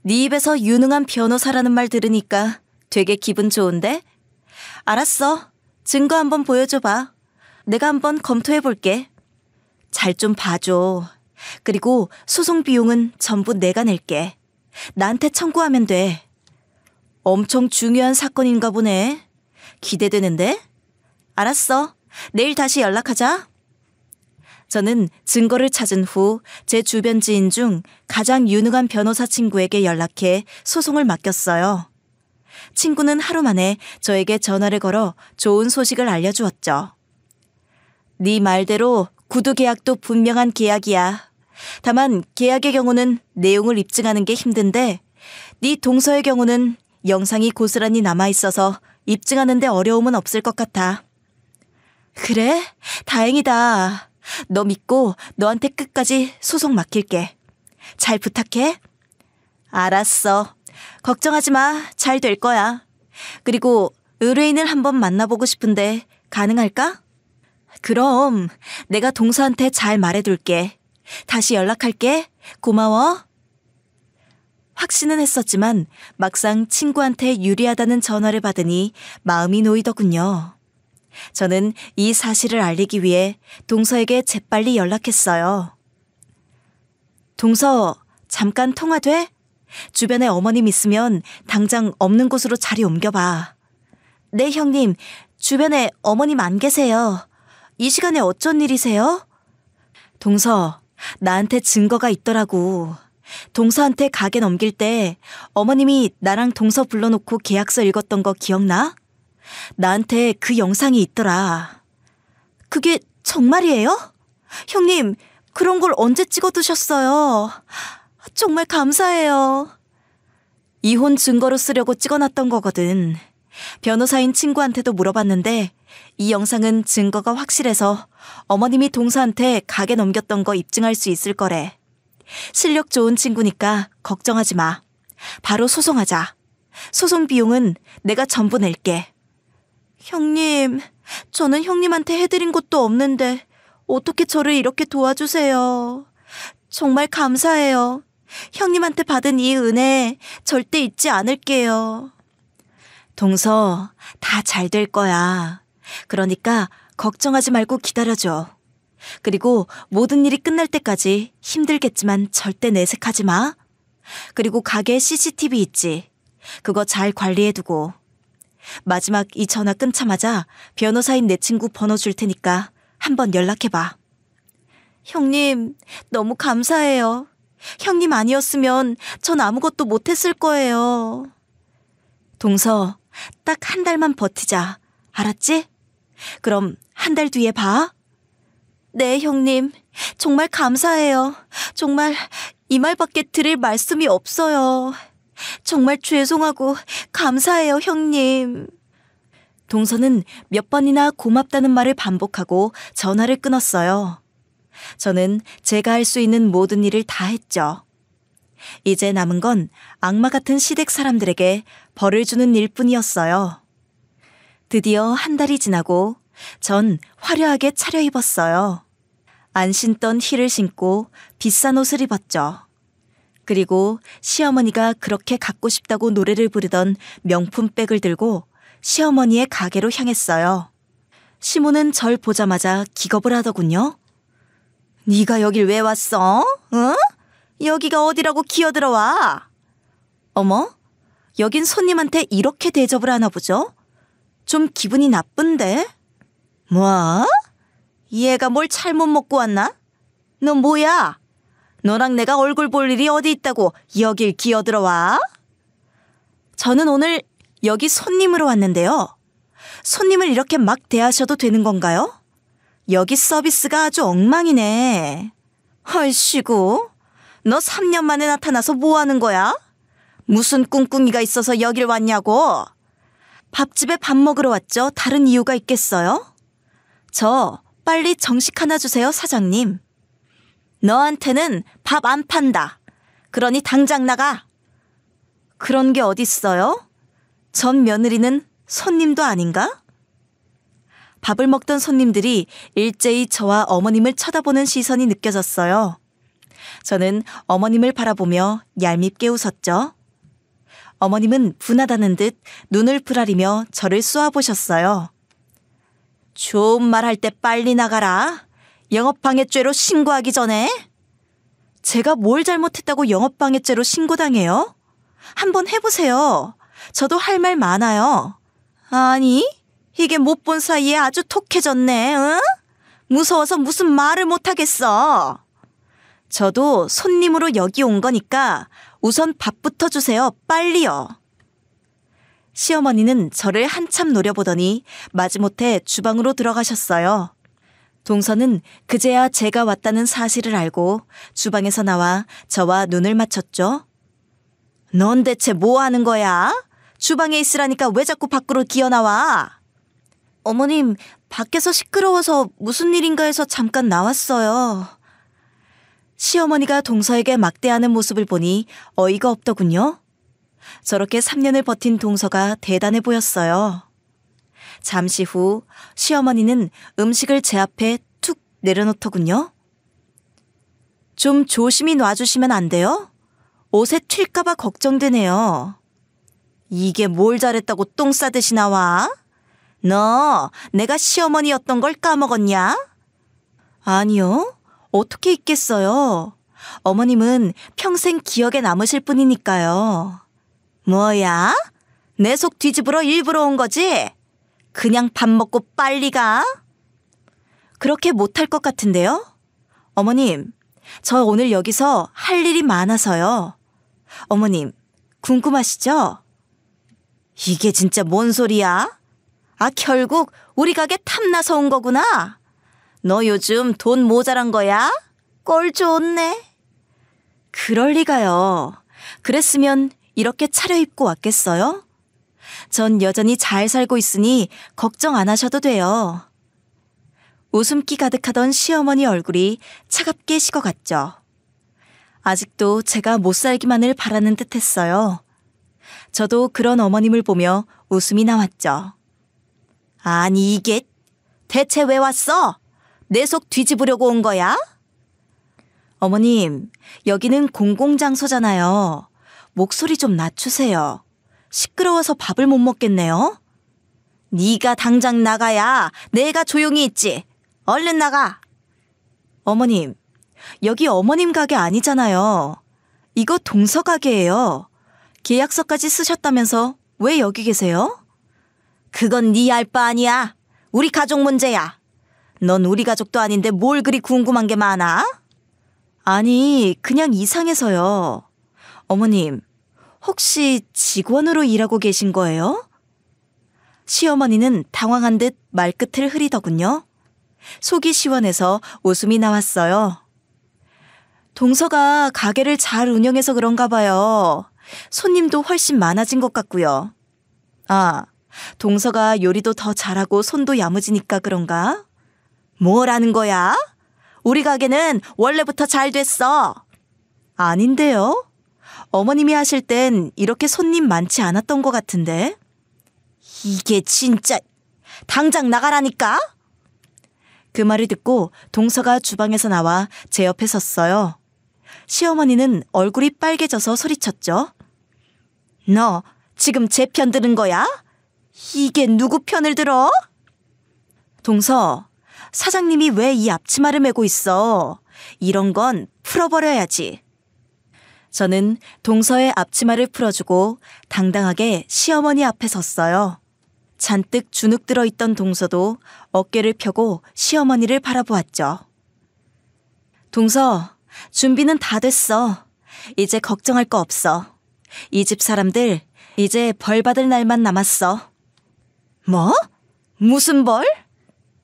네 입에서 유능한 변호사라는 말 들으니까 되게 기분 좋은데? 알았어. 증거 한번 보여줘봐. 내가 한번 검토해볼게. 잘 좀 봐줘. 그리고 소송 비용은 전부 내가 낼게. 나한테 청구하면 돼. 엄청 중요한 사건인가 보네. 기대되는데? 알았어. 내일 다시 연락하자. 저는 증거를 찾은 후 제 주변 지인 중 가장 유능한 변호사 친구에게 연락해 소송을 맡겼어요. 친구는 하루 만에 저에게 전화를 걸어 좋은 소식을 알려주었죠. 네 말대로 구두 계약도 분명한 계약이야. 다만 계약의 경우는 내용을 입증하는 게 힘든데 네 동서의 경우는 영상이 고스란히 남아있어서 입증하는 데 어려움은 없을 것 같아. 그래? 다행이다. 너 믿고 너한테 끝까지 소송 맡길게. 잘 부탁해. 알았어. 걱정하지 마. 잘 될 거야. 그리고 의뢰인을 한번 만나보고 싶은데 가능할까? 그럼 내가 동서한테 잘 말해둘게. 다시 연락할게. 고마워. 확신은 했었지만 막상 친구한테 유리하다는 전화를 받으니 마음이 놓이더군요. 저는 이 사실을 알리기 위해 동서에게 재빨리 연락했어요. 동서, 잠깐 통화 돼? 주변에 어머님 있으면 당장 없는 곳으로 자리 옮겨봐. 네, 형님. 주변에 어머님 안 계세요. 이 시간에 어쩐 일이세요? 동서, 나한테 증거가 있더라고. 동서한테 가게 넘길 때 어머님이 나랑 동서 불러놓고 계약서 읽었던 거 기억나? 나한테 그 영상이 있더라. 그게 정말이에요? 형님, 그런 걸 언제 찍어두셨어요? 정말 감사해요. 이혼 증거로 쓰려고 찍어놨던 거거든. 변호사인 친구한테도 물어봤는데 이 영상은 증거가 확실해서 어머님이 동서한테 가게 넘겼던 거 입증할 수 있을 거래. 실력 좋은 친구니까 걱정하지 마. 바로 소송하자. 소송 비용은 내가 전부 낼게. 형님, 저는 형님한테 해드린 것도 없는데 어떻게 저를 이렇게 도와주세요. 정말 감사해요. 형님한테 받은 이 은혜 절대 잊지 않을게요. 동서, 다 잘 될 거야. 그러니까 걱정하지 말고 기다려줘. 그리고 모든 일이 끝날 때까지 힘들겠지만 절대 내색하지 마. 그리고 가게에 CCTV 있지. 그거 잘 관리해두고. 마지막 이 전화 끊자마자 변호사인 내 친구 번호 줄 테니까 한번 연락해봐. 형님, 너무 감사해요. 형님 아니었으면 전 아무것도 못했을 거예요. 동서, 딱 한 달만 버티자. 알았지? 그럼 한 달 뒤에 봐. 네, 형님. 정말 감사해요. 정말 이 말밖에 드릴 말씀이 없어요. 정말 죄송하고 감사해요, 형님. 동서는 몇 번이나 고맙다는 말을 반복하고 전화를 끊었어요. 저는 제가 할 수 있는 모든 일을 다 했죠. 이제 남은 건 악마 같은 시댁 사람들에게 벌을 주는 일뿐이었어요. 드디어 한 달이 지나고 전 화려하게 차려입었어요. 안 신던 힐을 신고 비싼 옷을 입었죠. 그리고 시어머니가 그렇게 갖고 싶다고 노래를 부르던 명품 백을 들고 시어머니의 가게로 향했어요. 시모는 절 보자마자 기겁을 하더군요. 네가 여길 왜 왔어? 응? 여기가 어디라고 기어들어와? 어머, 여긴 손님한테 이렇게 대접을 하나 보죠? 좀 기분이 나쁜데? 뭐? 얘가 뭘 잘못 먹고 왔나? 너 뭐야? 너랑 내가 얼굴 볼 일이 어디 있다고 여길 기어들어와? 저는 오늘 여기 손님으로 왔는데요. 손님을 이렇게 막 대하셔도 되는 건가요? 여기 서비스가 아주 엉망이네. 헐씨구, 너 3년 만에 나타나서 뭐 하는 거야? 무슨 꿍꿍이가 있어서 여길 왔냐고? 밥집에 밥 먹으러 왔죠. 다른 이유가 있겠어요? 저 빨리 정식 하나 주세요, 사장님. 너한테는 밥 안 판다. 그러니 당장 나가. 그런 게 어딨어요? 전 며느리는 손님도 아닌가? 밥을 먹던 손님들이 일제히 저와 어머님을 쳐다보는 시선이 느껴졌어요. 저는 어머님을 바라보며 얄밉게 웃었죠. 어머님은 분하다는 듯 눈을 부라리며 저를 쏘아보셨어요. 좋은 말 할 때 빨리 나가라. 영업방해죄로 신고하기 전에. 제가 뭘 잘못했다고 영업방해죄로 신고당해요? 한번 해보세요. 저도 할 말 많아요. 아니, 이게 못 본 사이에 아주 톡해졌네. 응? 무서워서 무슨 말을 못하겠어. 저도 손님으로 여기 온 거니까 우선 밥부터 주세요. 빨리요. 시어머니는 저를 한참 노려보더니 마지못해 주방으로 들어가셨어요. 동서는 그제야 제가 왔다는 사실을 알고 주방에서 나와 저와 눈을 맞췄죠. 넌 대체 뭐 하는 거야? 주방에 있으라니까 왜 자꾸 밖으로 기어나와? 어머님, 밖에서 시끄러워서 무슨 일인가 해서 잠깐 나왔어요. 시어머니가 동서에게 막대하는 모습을 보니 어이가 없더군요. 저렇게 3년을 버틴 동서가 대단해 보였어요. 잠시 후 시어머니는 음식을 제 앞에 툭 내려놓더군요. 좀 조심히 놔주시면 안 돼요? 옷에 튈까 봐 걱정되네요. 이게 뭘 잘했다고 똥 싸듯이 나와? 너 내가 시어머니였던 걸 까먹었냐? 아니요. 어떻게 있겠어요. 어머님은 평생 기억에 남으실 분이니까요. 뭐야? 내 속 뒤집으러 일부러 온 거지? 그냥 밥 먹고 빨리 가? 그렇게 못할 것 같은데요? 어머님, 저 오늘 여기서 할 일이 많아서요. 어머님, 궁금하시죠? 이게 진짜 뭔 소리야? 아, 결국 우리 가게 탐나서 온 거구나. 너 요즘 돈 모자란 거야? 꼴 좋네. 그럴 리가요. 그랬으면 이렇게 차려입고 왔겠어요? 전 여전히 잘 살고 있으니 걱정 안 하셔도 돼요. 웃음기 가득하던 시어머니 얼굴이 차갑게 식어갔죠. 아직도 제가 못 살기만을 바라는 듯 했어요. 저도 그런 어머님을 보며 웃음이 나왔죠. 아니 이게 대체 왜 왔어? 내 속 뒤집으려고 온 거야? 어머님, 여기는 공공장소잖아요. 목소리 좀 낮추세요. 시끄러워서 밥을 못 먹겠네요. 네가 당장 나가야 내가 조용히 있지. 얼른 나가. 어머님, 여기 어머님 가게 아니잖아요. 이거 동서 가게예요. 계약서까지 쓰셨다면서 왜 여기 계세요? 그건 네 알 바 아니야. 우리 가족 문제야. 넌 우리 가족도 아닌데 뭘 그리 궁금한 게 많아? 아니, 그냥 이상해서요. 어머님, 혹시 직원으로 일하고 계신 거예요? 시어머니는 당황한 듯 말끝을 흐리더군요. 속이 시원해서 웃음이 나왔어요. 동서가 가게를 잘 운영해서 그런가 봐요. 손님도 훨씬 많아진 것 같고요. 아, 동서가 요리도 더 잘하고 손도 야무지니까 그런가? 뭐라는 거야? 우리 가게는 원래부터 잘 됐어. 아닌데요? 어머님이 하실 땐 이렇게 손님 많지 않았던 것 같은데. 이게 진짜 당장 나가라니까? 그 말을 듣고 동서가 주방에서 나와 제 옆에 섰어요. 시어머니는 얼굴이 빨개져서 소리쳤죠. 너 지금 제 편 들은 거야? 이게 누구 편을 들어? 동서, 사장님이 왜 이 앞치마를 메고 있어? 이런 건 풀어버려야지. 저는 동서의 앞치마를 풀어주고 당당하게 시어머니 앞에 섰어요. 잔뜩 주눅 들어있던 동서도 어깨를 펴고 시어머니를 바라보았죠. 동서, 준비는 다 됐어. 이제 걱정할 거 없어. 이 집 사람들 이제 벌 받을 날만 남았어. 뭐? 무슨 벌?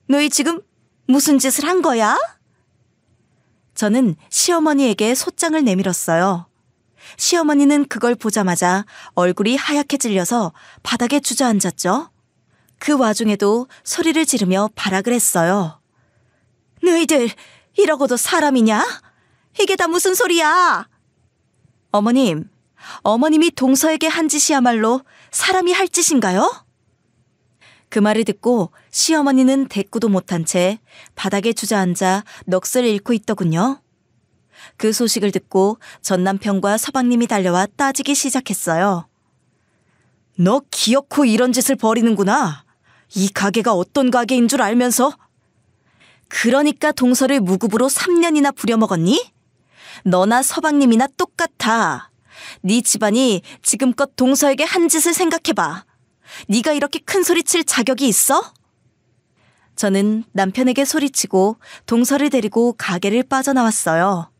너희 지금 무슨 짓을 한 거야? 저는 시어머니에게 솥장을 내밀었어요. 시어머니는 그걸 보자마자 얼굴이 하얗게 질려서 바닥에 주저앉았죠. 그 와중에도 소리를 지르며 발악을 했어요. 너희들 이러고도 사람이냐? 이게 다 무슨 소리야? 어머님, 어머님이 동서에게 한 짓이야말로 사람이 할 짓인가요? 그 말을 듣고 시어머니는 대꾸도 못한 채 바닥에 주저앉아 넋을 잃고 있더군요. 그 소식을 듣고 전 남편과 서방님이 달려와 따지기 시작했어요. 너 기어코 이런 짓을 벌이는구나. 이 가게가 어떤 가게인 줄 알면서. 그러니까 동서를 무급으로 3년이나 부려먹었니? 너나 서방님이나 똑같아. 네 집안이 지금껏 동서에게 한 짓을 생각해봐. 네가 이렇게 큰 소리칠 자격이 있어? 저는 남편에게 소리치고 동서를 데리고 가게를 빠져나왔어요.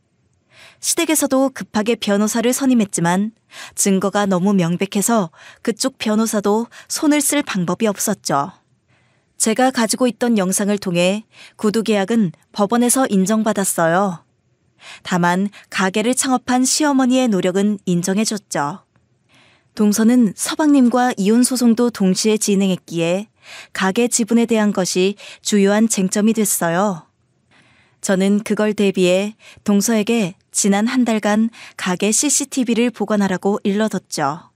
시댁에서도 급하게 변호사를 선임했지만 증거가 너무 명백해서 그쪽 변호사도 손을 쓸 방법이 없었죠. 제가 가지고 있던 영상을 통해 구두 계약은 법원에서 인정받았어요. 다만 가게를 창업한 시어머니의 노력은 인정해줬죠. 동서는 서방님과 이혼 소송도 동시에 진행했기에 가게 지분에 대한 것이 주요한 쟁점이 됐어요. 저는 그걸 대비해 동서에게 지난 한 달간 가게 CCTV를 보관하라고 일러뒀죠.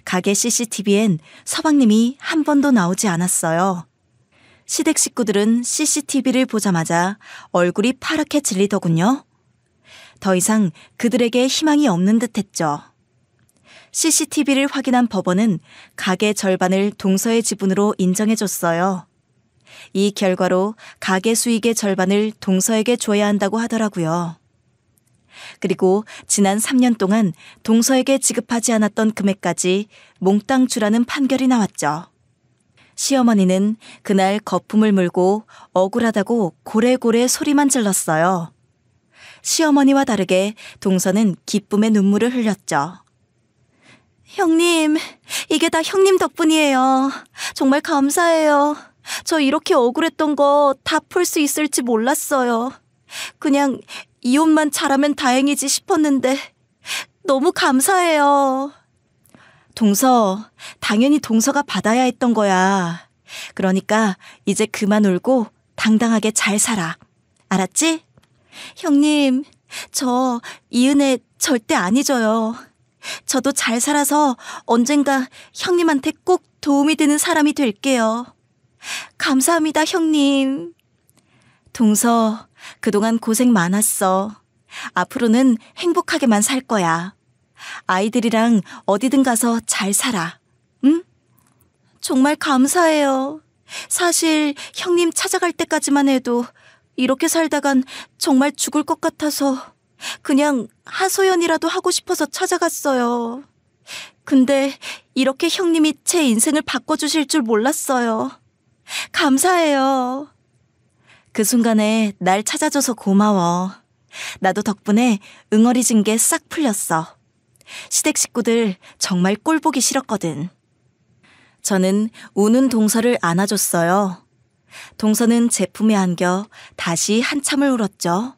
가게 CCTV엔 서방님이 한 번도 나오지 않았어요. 시댁 식구들은 CCTV를 보자마자 얼굴이 파랗게 질리더군요. 더 이상 그들에게 희망이 없는 듯했죠. CCTV를 확인한 법원은 가게 절반을 동서의 지분으로 인정해줬어요. 이 결과로 가게 수익의 절반을 동서에게 줘야 한다고 하더라고요. 그리고 지난 3년 동안 동서에게 지급하지 않았던 금액까지 몽땅 주라는 판결이 나왔죠. 시어머니는 그날 거품을 물고 억울하다고 고래고래 소리만 질렀어요. 시어머니와 다르게 동서는 기쁨의 눈물을 흘렸죠. 형님, 이게 다 형님 덕분이에요. 정말 감사해요. 저 이렇게 억울했던 거 다 풀 수 있을지 몰랐어요. 그냥 이혼만 잘하면 다행이지 싶었는데 너무 감사해요. 동서, 당연히 동서가 받아야 했던 거야. 그러니까 이제 그만 울고 당당하게 잘 살아. 알았지? 형님, 저 이 은혜 절대 안 잊어요. 저도 잘 살아서 언젠가 형님한테 꼭 도움이 되는 사람이 될게요. 감사합니다, 형님. 동서, 그동안 고생 많았어. 앞으로는 행복하게만 살 거야. 아이들이랑 어디든 가서 잘 살아. 응? 정말 감사해요. 사실 형님 찾아갈 때까지만 해도 이렇게 살다간 정말 죽을 것 같아서 그냥 하소연이라도 하고 싶어서 찾아갔어요. 근데 이렇게 형님이 제 인생을 바꿔주실 줄 몰랐어요. 감사해요. 그 순간에 날 찾아줘서 고마워. 나도 덕분에 응어리진 게 싹 풀렸어. 시댁 식구들 정말 꼴 보기 싫었거든. 저는 우는 동서를 안아줬어요. 동서는 제품에 안겨 다시 한참을 울었죠.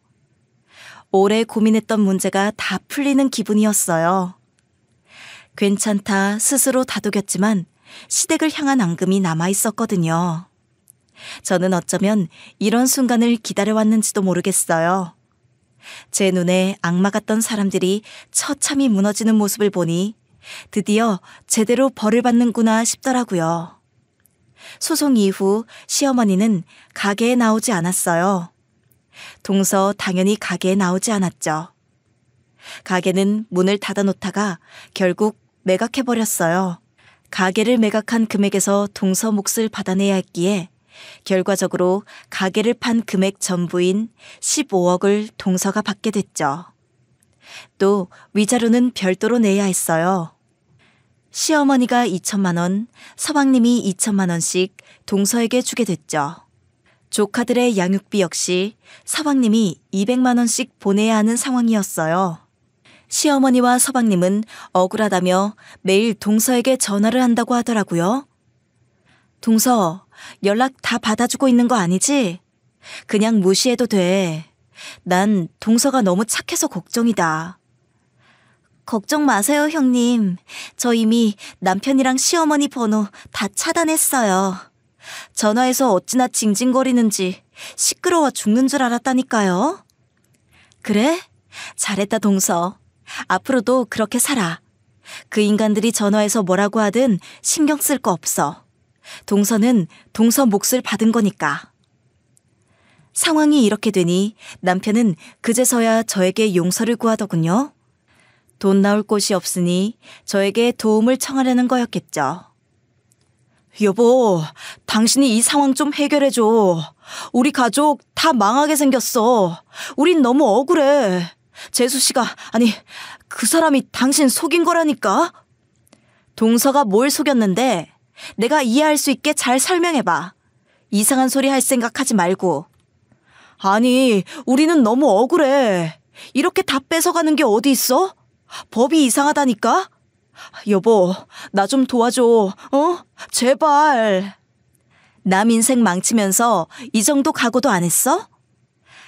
오래 고민했던 문제가 다 풀리는 기분이었어요. 괜찮다 스스로 다독였지만 시댁을 향한 앙금이 남아있었거든요. 저는 어쩌면 이런 순간을 기다려왔는지도 모르겠어요. 제 눈에 악마 같던 사람들이 처참히 무너지는 모습을 보니 드디어 제대로 벌을 받는구나 싶더라고요. 소송 이후 시어머니는 가게에 나오지 않았어요. 동서 당연히 가게에 나오지 않았죠. 가게는 문을 닫아놓다가 결국 매각해버렸어요. 가게를 매각한 금액에서 동서 몫을 받아내야 했기에 결과적으로 가게를 판 금액 전부인 15억을 동서가 받게 됐죠. 또 위자료는 별도로 내야 했어요. 시어머니가 2천만 원, 서방님이 2천만 원씩 동서에게 주게 됐죠. 조카들의 양육비 역시 서방님이 200만 원씩 보내야 하는 상황이었어요. 시어머니와 서방님은 억울하다며 매일 동서에게 전화를 한다고 하더라고요. 동서, 연락 다 받아주고 있는 거 아니지? 그냥 무시해도 돼. 난 동서가 너무 착해서 걱정이다. 걱정 마세요, 형님. 저 이미 남편이랑 시어머니 번호 다 차단했어요. 전화해서 어찌나 징징거리는지 시끄러워 죽는 줄 알았다니까요. 그래? 잘했다, 동서. 앞으로도 그렇게 살아. 그 인간들이 전화해서 뭐라고 하든 신경 쓸 거 없어. 동서는 동서 몫을 받은 거니까. 상황이 이렇게 되니 남편은 그제서야 저에게 용서를 구하더군요. 돈 나올 곳이 없으니 저에게 도움을 청하려는 거였겠죠. 여보, 당신이 이 상황 좀 해결해줘. 우리 가족 다 망하게 생겼어. 우린 너무 억울해. 재수 씨가, 아니, 그 사람이 당신 속인 거라니까? 동서가 뭘 속였는데 내가 이해할 수 있게 잘 설명해봐. 이상한 소리 할 생각하지 말고. 아니, 우리는 너무 억울해. 이렇게 다 뺏어가는 게 어디 있어? 법이 이상하다니까? 여보, 나 좀 도와줘. 어? 제발. 남 인생 망치면서 이 정도 각오도 안 했어?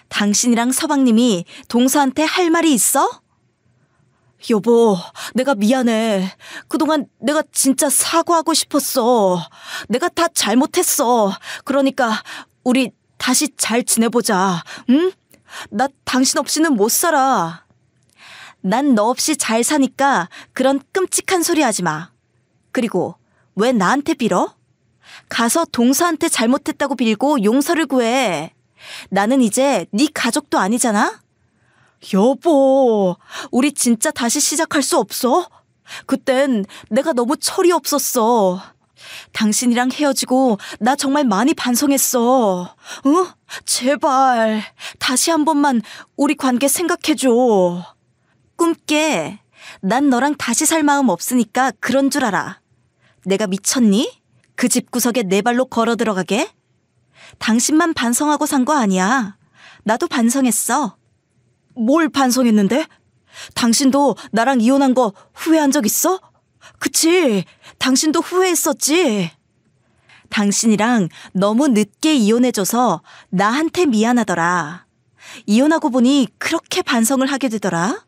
당신이랑 서방님이 동서한테 할 말이 있어? 여보, 내가 미안해. 그동안 내가 진짜 사과하고 싶었어. 내가 다 잘못했어. 그러니까 우리 다시 잘 지내보자. 응? 나 당신 없이는 못 살아. 난 너 없이 잘 사니까 그런 끔찍한 소리 하지 마. 그리고 왜 나한테 빌어? 가서 동서한테 잘못했다고 빌고 용서를 구해. 나는 이제 네 가족도 아니잖아? 여보, 우리 진짜 다시 시작할 수 없어? 그땐 내가 너무 철이 없었어. 당신이랑 헤어지고 나 정말 많이 반성했어. 응? 제발 다시 한 번만 우리 관계 생각해줘. 꿈깨. 난 너랑 다시 살 마음 없으니까 그런 줄 알아. 내가 미쳤니? 그 집구석에 내 발로 걸어 들어가게? 당신만 반성하고 산 거 아니야. 나도 반성했어. 뭘 반성했는데? 당신도 나랑 이혼한 거 후회한 적 있어? 그치? 당신도 후회했었지? 당신이랑 너무 늦게 이혼해줘서 나한테 미안하더라. 이혼하고 보니 그렇게 반성을 하게 되더라.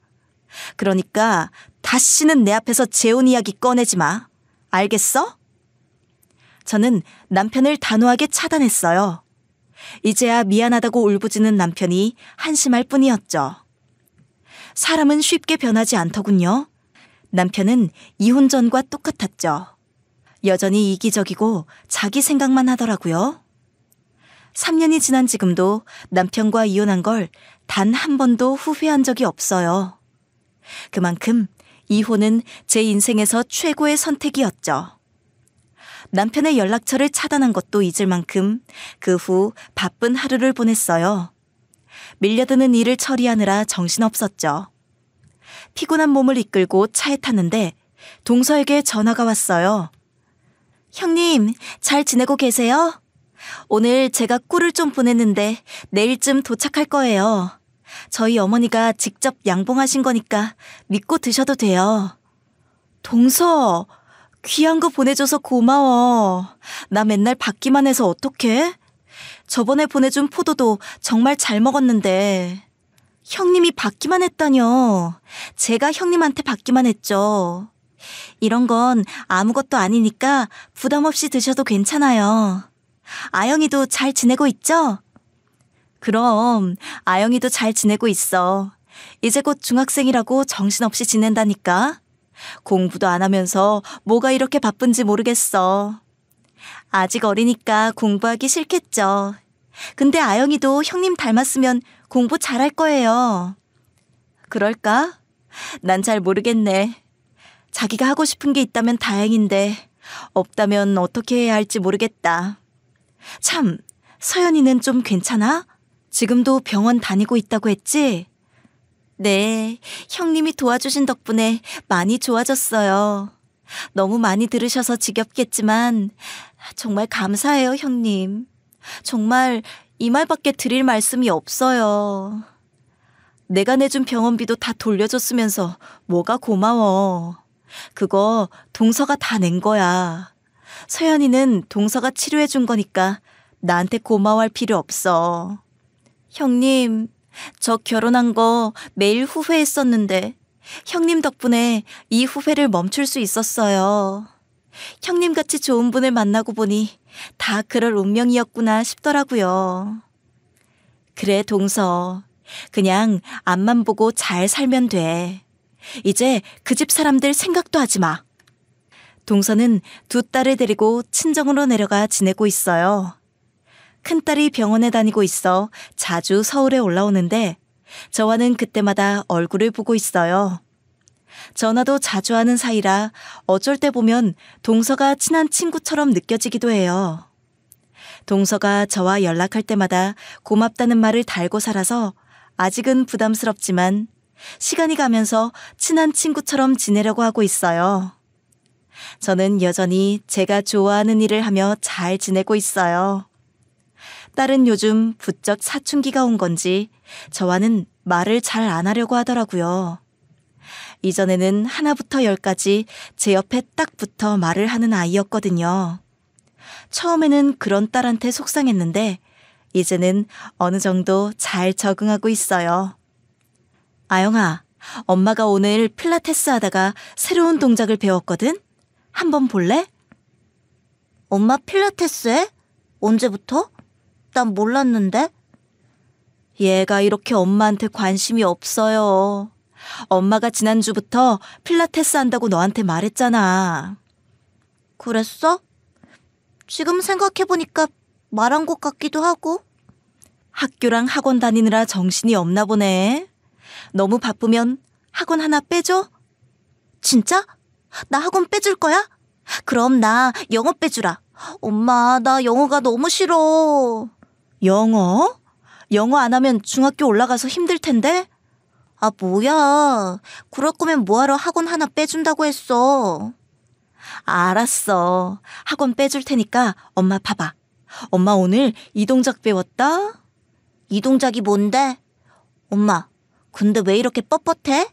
그러니까 다시는 내 앞에서 재혼 이야기 꺼내지 마. 알겠어? 저는 남편을 단호하게 차단했어요. 이제야 미안하다고 울부짖는 남편이 한심할 뿐이었죠. 사람은 쉽게 변하지 않더군요. 남편은 이혼 전과 똑같았죠. 여전히 이기적이고 자기 생각만 하더라고요. 3년이 지난 지금도 남편과 이혼한 걸 단 한 번도 후회한 적이 없어요. 그만큼 이혼은 제 인생에서 최고의 선택이었죠. 남편의 연락처를 차단한 것도 잊을 만큼 그 후 바쁜 하루를 보냈어요. 밀려드는 일을 처리하느라 정신없었죠. 피곤한 몸을 이끌고 차에 탔는데 동서에게 전화가 왔어요. 형님, 잘 지내고 계세요? 오늘 제가 꿀을 좀 보냈는데 내일쯤 도착할 거예요. 저희 어머니가 직접 양봉하신 거니까 믿고 드셔도 돼요. 동서, 귀한 거 보내줘서 고마워. 나 맨날 받기만 해서 어떡해? 저번에 보내준 포도도 정말 잘 먹었는데. 형님이 받기만 했다뇨. 제가 형님한테 받기만 했죠. 이런 건 아무것도 아니니까 부담 없이 드셔도 괜찮아요. 아영이도 잘 지내고 있죠? 그럼 아영이도 잘 지내고 있어. 이제 곧 중학생이라고 정신없이 지낸다니까. 공부도 안 하면서 뭐가 이렇게 바쁜지 모르겠어. 아직 어리니까 공부하기 싫겠죠. 근데 아영이도 형님 닮았으면 공부 잘할 거예요. 그럴까? 난 잘 모르겠네. 자기가 하고 싶은 게 있다면 다행인데 없다면 어떻게 해야 할지 모르겠다. 참, 서연이는 좀 괜찮아? 지금도 병원 다니고 있다고 했지? 네, 형님이 도와주신 덕분에 많이 좋아졌어요. 너무 많이 들으셔서 지겹겠지만 정말 감사해요, 형님. 정말 이 말밖에 드릴 말씀이 없어요. 내가 내준 병원비도 다 돌려줬으면서 뭐가 고마워. 그거 동서가 다 낸 거야. 서연이는 동서가 치료해준 거니까 나한테 고마워할 필요 없어. 형님, 저 결혼한 거 매일 후회했었는데 형님 덕분에 이 후회를 멈출 수 있었어요. 형님같이 좋은 분을 만나고 보니 다 그럴 운명이었구나 싶더라고요. 그래, 동서. 그냥 앞만 보고 잘 살면 돼. 이제 그 집 사람들 생각도 하지 마. 동서는 두 딸을 데리고 친정으로 내려가 지내고 있어요. 큰딸이 병원에 다니고 있어 자주 서울에 올라오는데 저와는 그때마다 얼굴을 보고 있어요. 전화도 자주 하는 사이라 어쩔 때 보면 동서가 친한 친구처럼 느껴지기도 해요. 동서가 저와 연락할 때마다 고맙다는 말을 달고 살아서 아직은 부담스럽지만 시간이 가면서 친한 친구처럼 지내려고 하고 있어요. 저는 여전히 제가 좋아하는 일을 하며 잘 지내고 있어요. 딸은 요즘 부쩍 사춘기가 온 건지 저와는 말을 잘 안 하려고 하더라고요. 이전에는 하나부터 열까지 제 옆에 딱 붙어 말을 하는 아이였거든요. 처음에는 그런 딸한테 속상했는데 이제는 어느 정도 잘 적응하고 있어요. 아영아, 엄마가 오늘 필라테스 하다가 새로운 동작을 배웠거든? 한번 볼래? 엄마 필라테스 해? 언제부터? 난 몰랐는데. 얘가 이렇게 엄마한테 관심이 없어요. 엄마가 지난주부터 필라테스 한다고 너한테 말했잖아. 그랬어? 지금 생각해보니까 말한 것 같기도 하고. 학교랑 학원 다니느라 정신이 없나 보네. 너무 바쁘면 학원 하나 빼줘? 진짜? 나 학원 빼줄 거야? 그럼 나 영어 빼주라. 엄마, 나 영어가 너무 싫어. 영어? 영어 안 하면 중학교 올라가서 힘들 텐데? 아, 뭐야. 그럴 거면 뭐하러 학원 하나 빼준다고 했어. 알았어. 학원 빼줄 테니까 엄마 봐봐. 엄마 오늘 이 동작 배웠다? 이 동작이 뭔데? 엄마, 근데 왜 이렇게 뻣뻣해?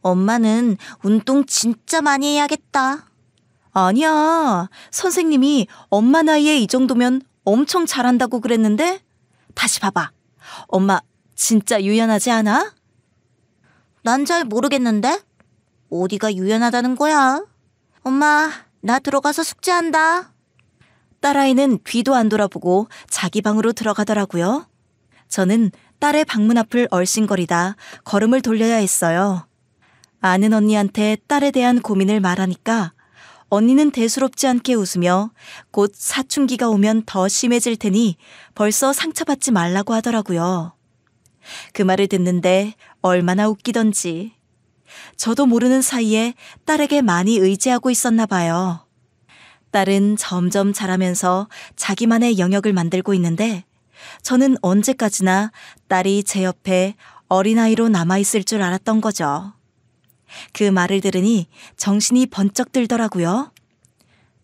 엄마는 운동 진짜 많이 해야겠다. 아니야. 선생님이 엄마 나이에 이 정도면 엄청 잘한다고 그랬는데? 다시 봐봐. 엄마 진짜 유연하지 않아? 난 잘 모르겠는데? 어디가 유연하다는 거야? 엄마, 나 들어가서 숙제한다. 딸아이는 뒤도 안 돌아보고 자기 방으로 들어가더라고요. 저는 딸의 방문 앞을 얼씬거리다 걸음을 돌려야 했어요. 아는 언니한테 딸에 대한 고민을 말하니까 언니는 대수롭지 않게 웃으며 곧 사춘기가 오면 더 심해질 테니 벌써 상처받지 말라고 하더라고요. 그 말을 듣는데 얼마나 웃기던지. 저도 모르는 사이에 딸에게 많이 의지하고 있었나 봐요. 딸은 점점 자라면서 자기만의 영역을 만들고 있는데 저는 언제까지나 딸이 제 옆에 어린아이로 남아있을 줄 알았던 거죠. 그 말을 들으니 정신이 번쩍 들더라고요.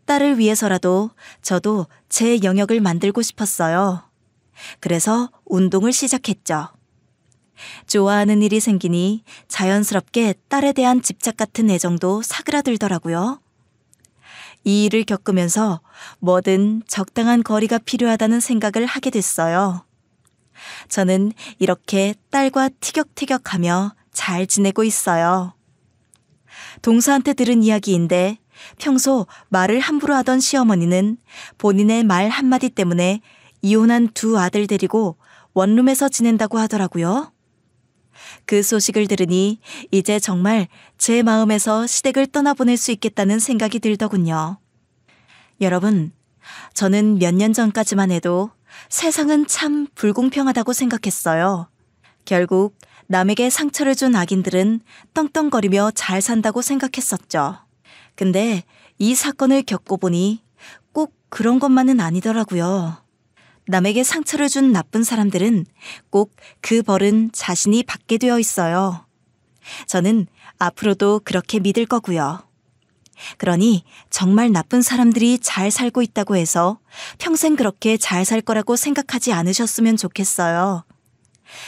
딸을 위해서라도 저도 제 영역을 만들고 싶었어요. 그래서 운동을 시작했죠. 좋아하는 일이 생기니 자연스럽게 딸에 대한 집착 같은 애정도 사그라들더라고요. 이 일을 겪으면서 뭐든 적당한 거리가 필요하다는 생각을 하게 됐어요. 저는 이렇게 딸과 티격태격하며 잘 지내고 있어요. 동서한테 들은 이야기인데 평소 말을 함부로 하던 시어머니는 본인의 말 한마디 때문에 이혼한 두 아들 데리고 원룸에서 지낸다고 하더라고요. 그 소식을 들으니 이제 정말 제 마음에서 시댁을 떠나보낼 수 있겠다는 생각이 들더군요. 여러분, 저는 몇 년 전까지만 해도 세상은 참 불공평하다고 생각했어요. 결국 남에게 상처를 준 악인들은 떵떵거리며 잘 산다고 생각했었죠. 근데 이 사건을 겪고 보니 꼭 그런 것만은 아니더라고요. 남에게 상처를 준 나쁜 사람들은 꼭 그 벌은 자신이 받게 되어 있어요. 저는 앞으로도 그렇게 믿을 거고요. 그러니 정말 나쁜 사람들이 잘 살고 있다고 해서 평생 그렇게 잘 살 거라고 생각하지 않으셨으면 좋겠어요.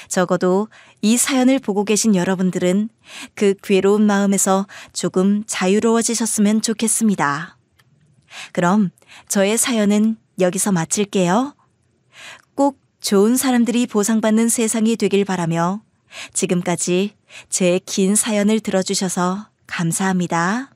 적어도 이 사연을 보고 계신 여러분들은 그 괴로운 마음에서 조금 자유로워지셨으면 좋겠습니다. 그럼 저의 사연은 여기서 마칠게요. 꼭 좋은 사람들이 보상받는 세상이 되길 바라며 지금까지 제 긴 사연을 들어주셔서 감사합니다.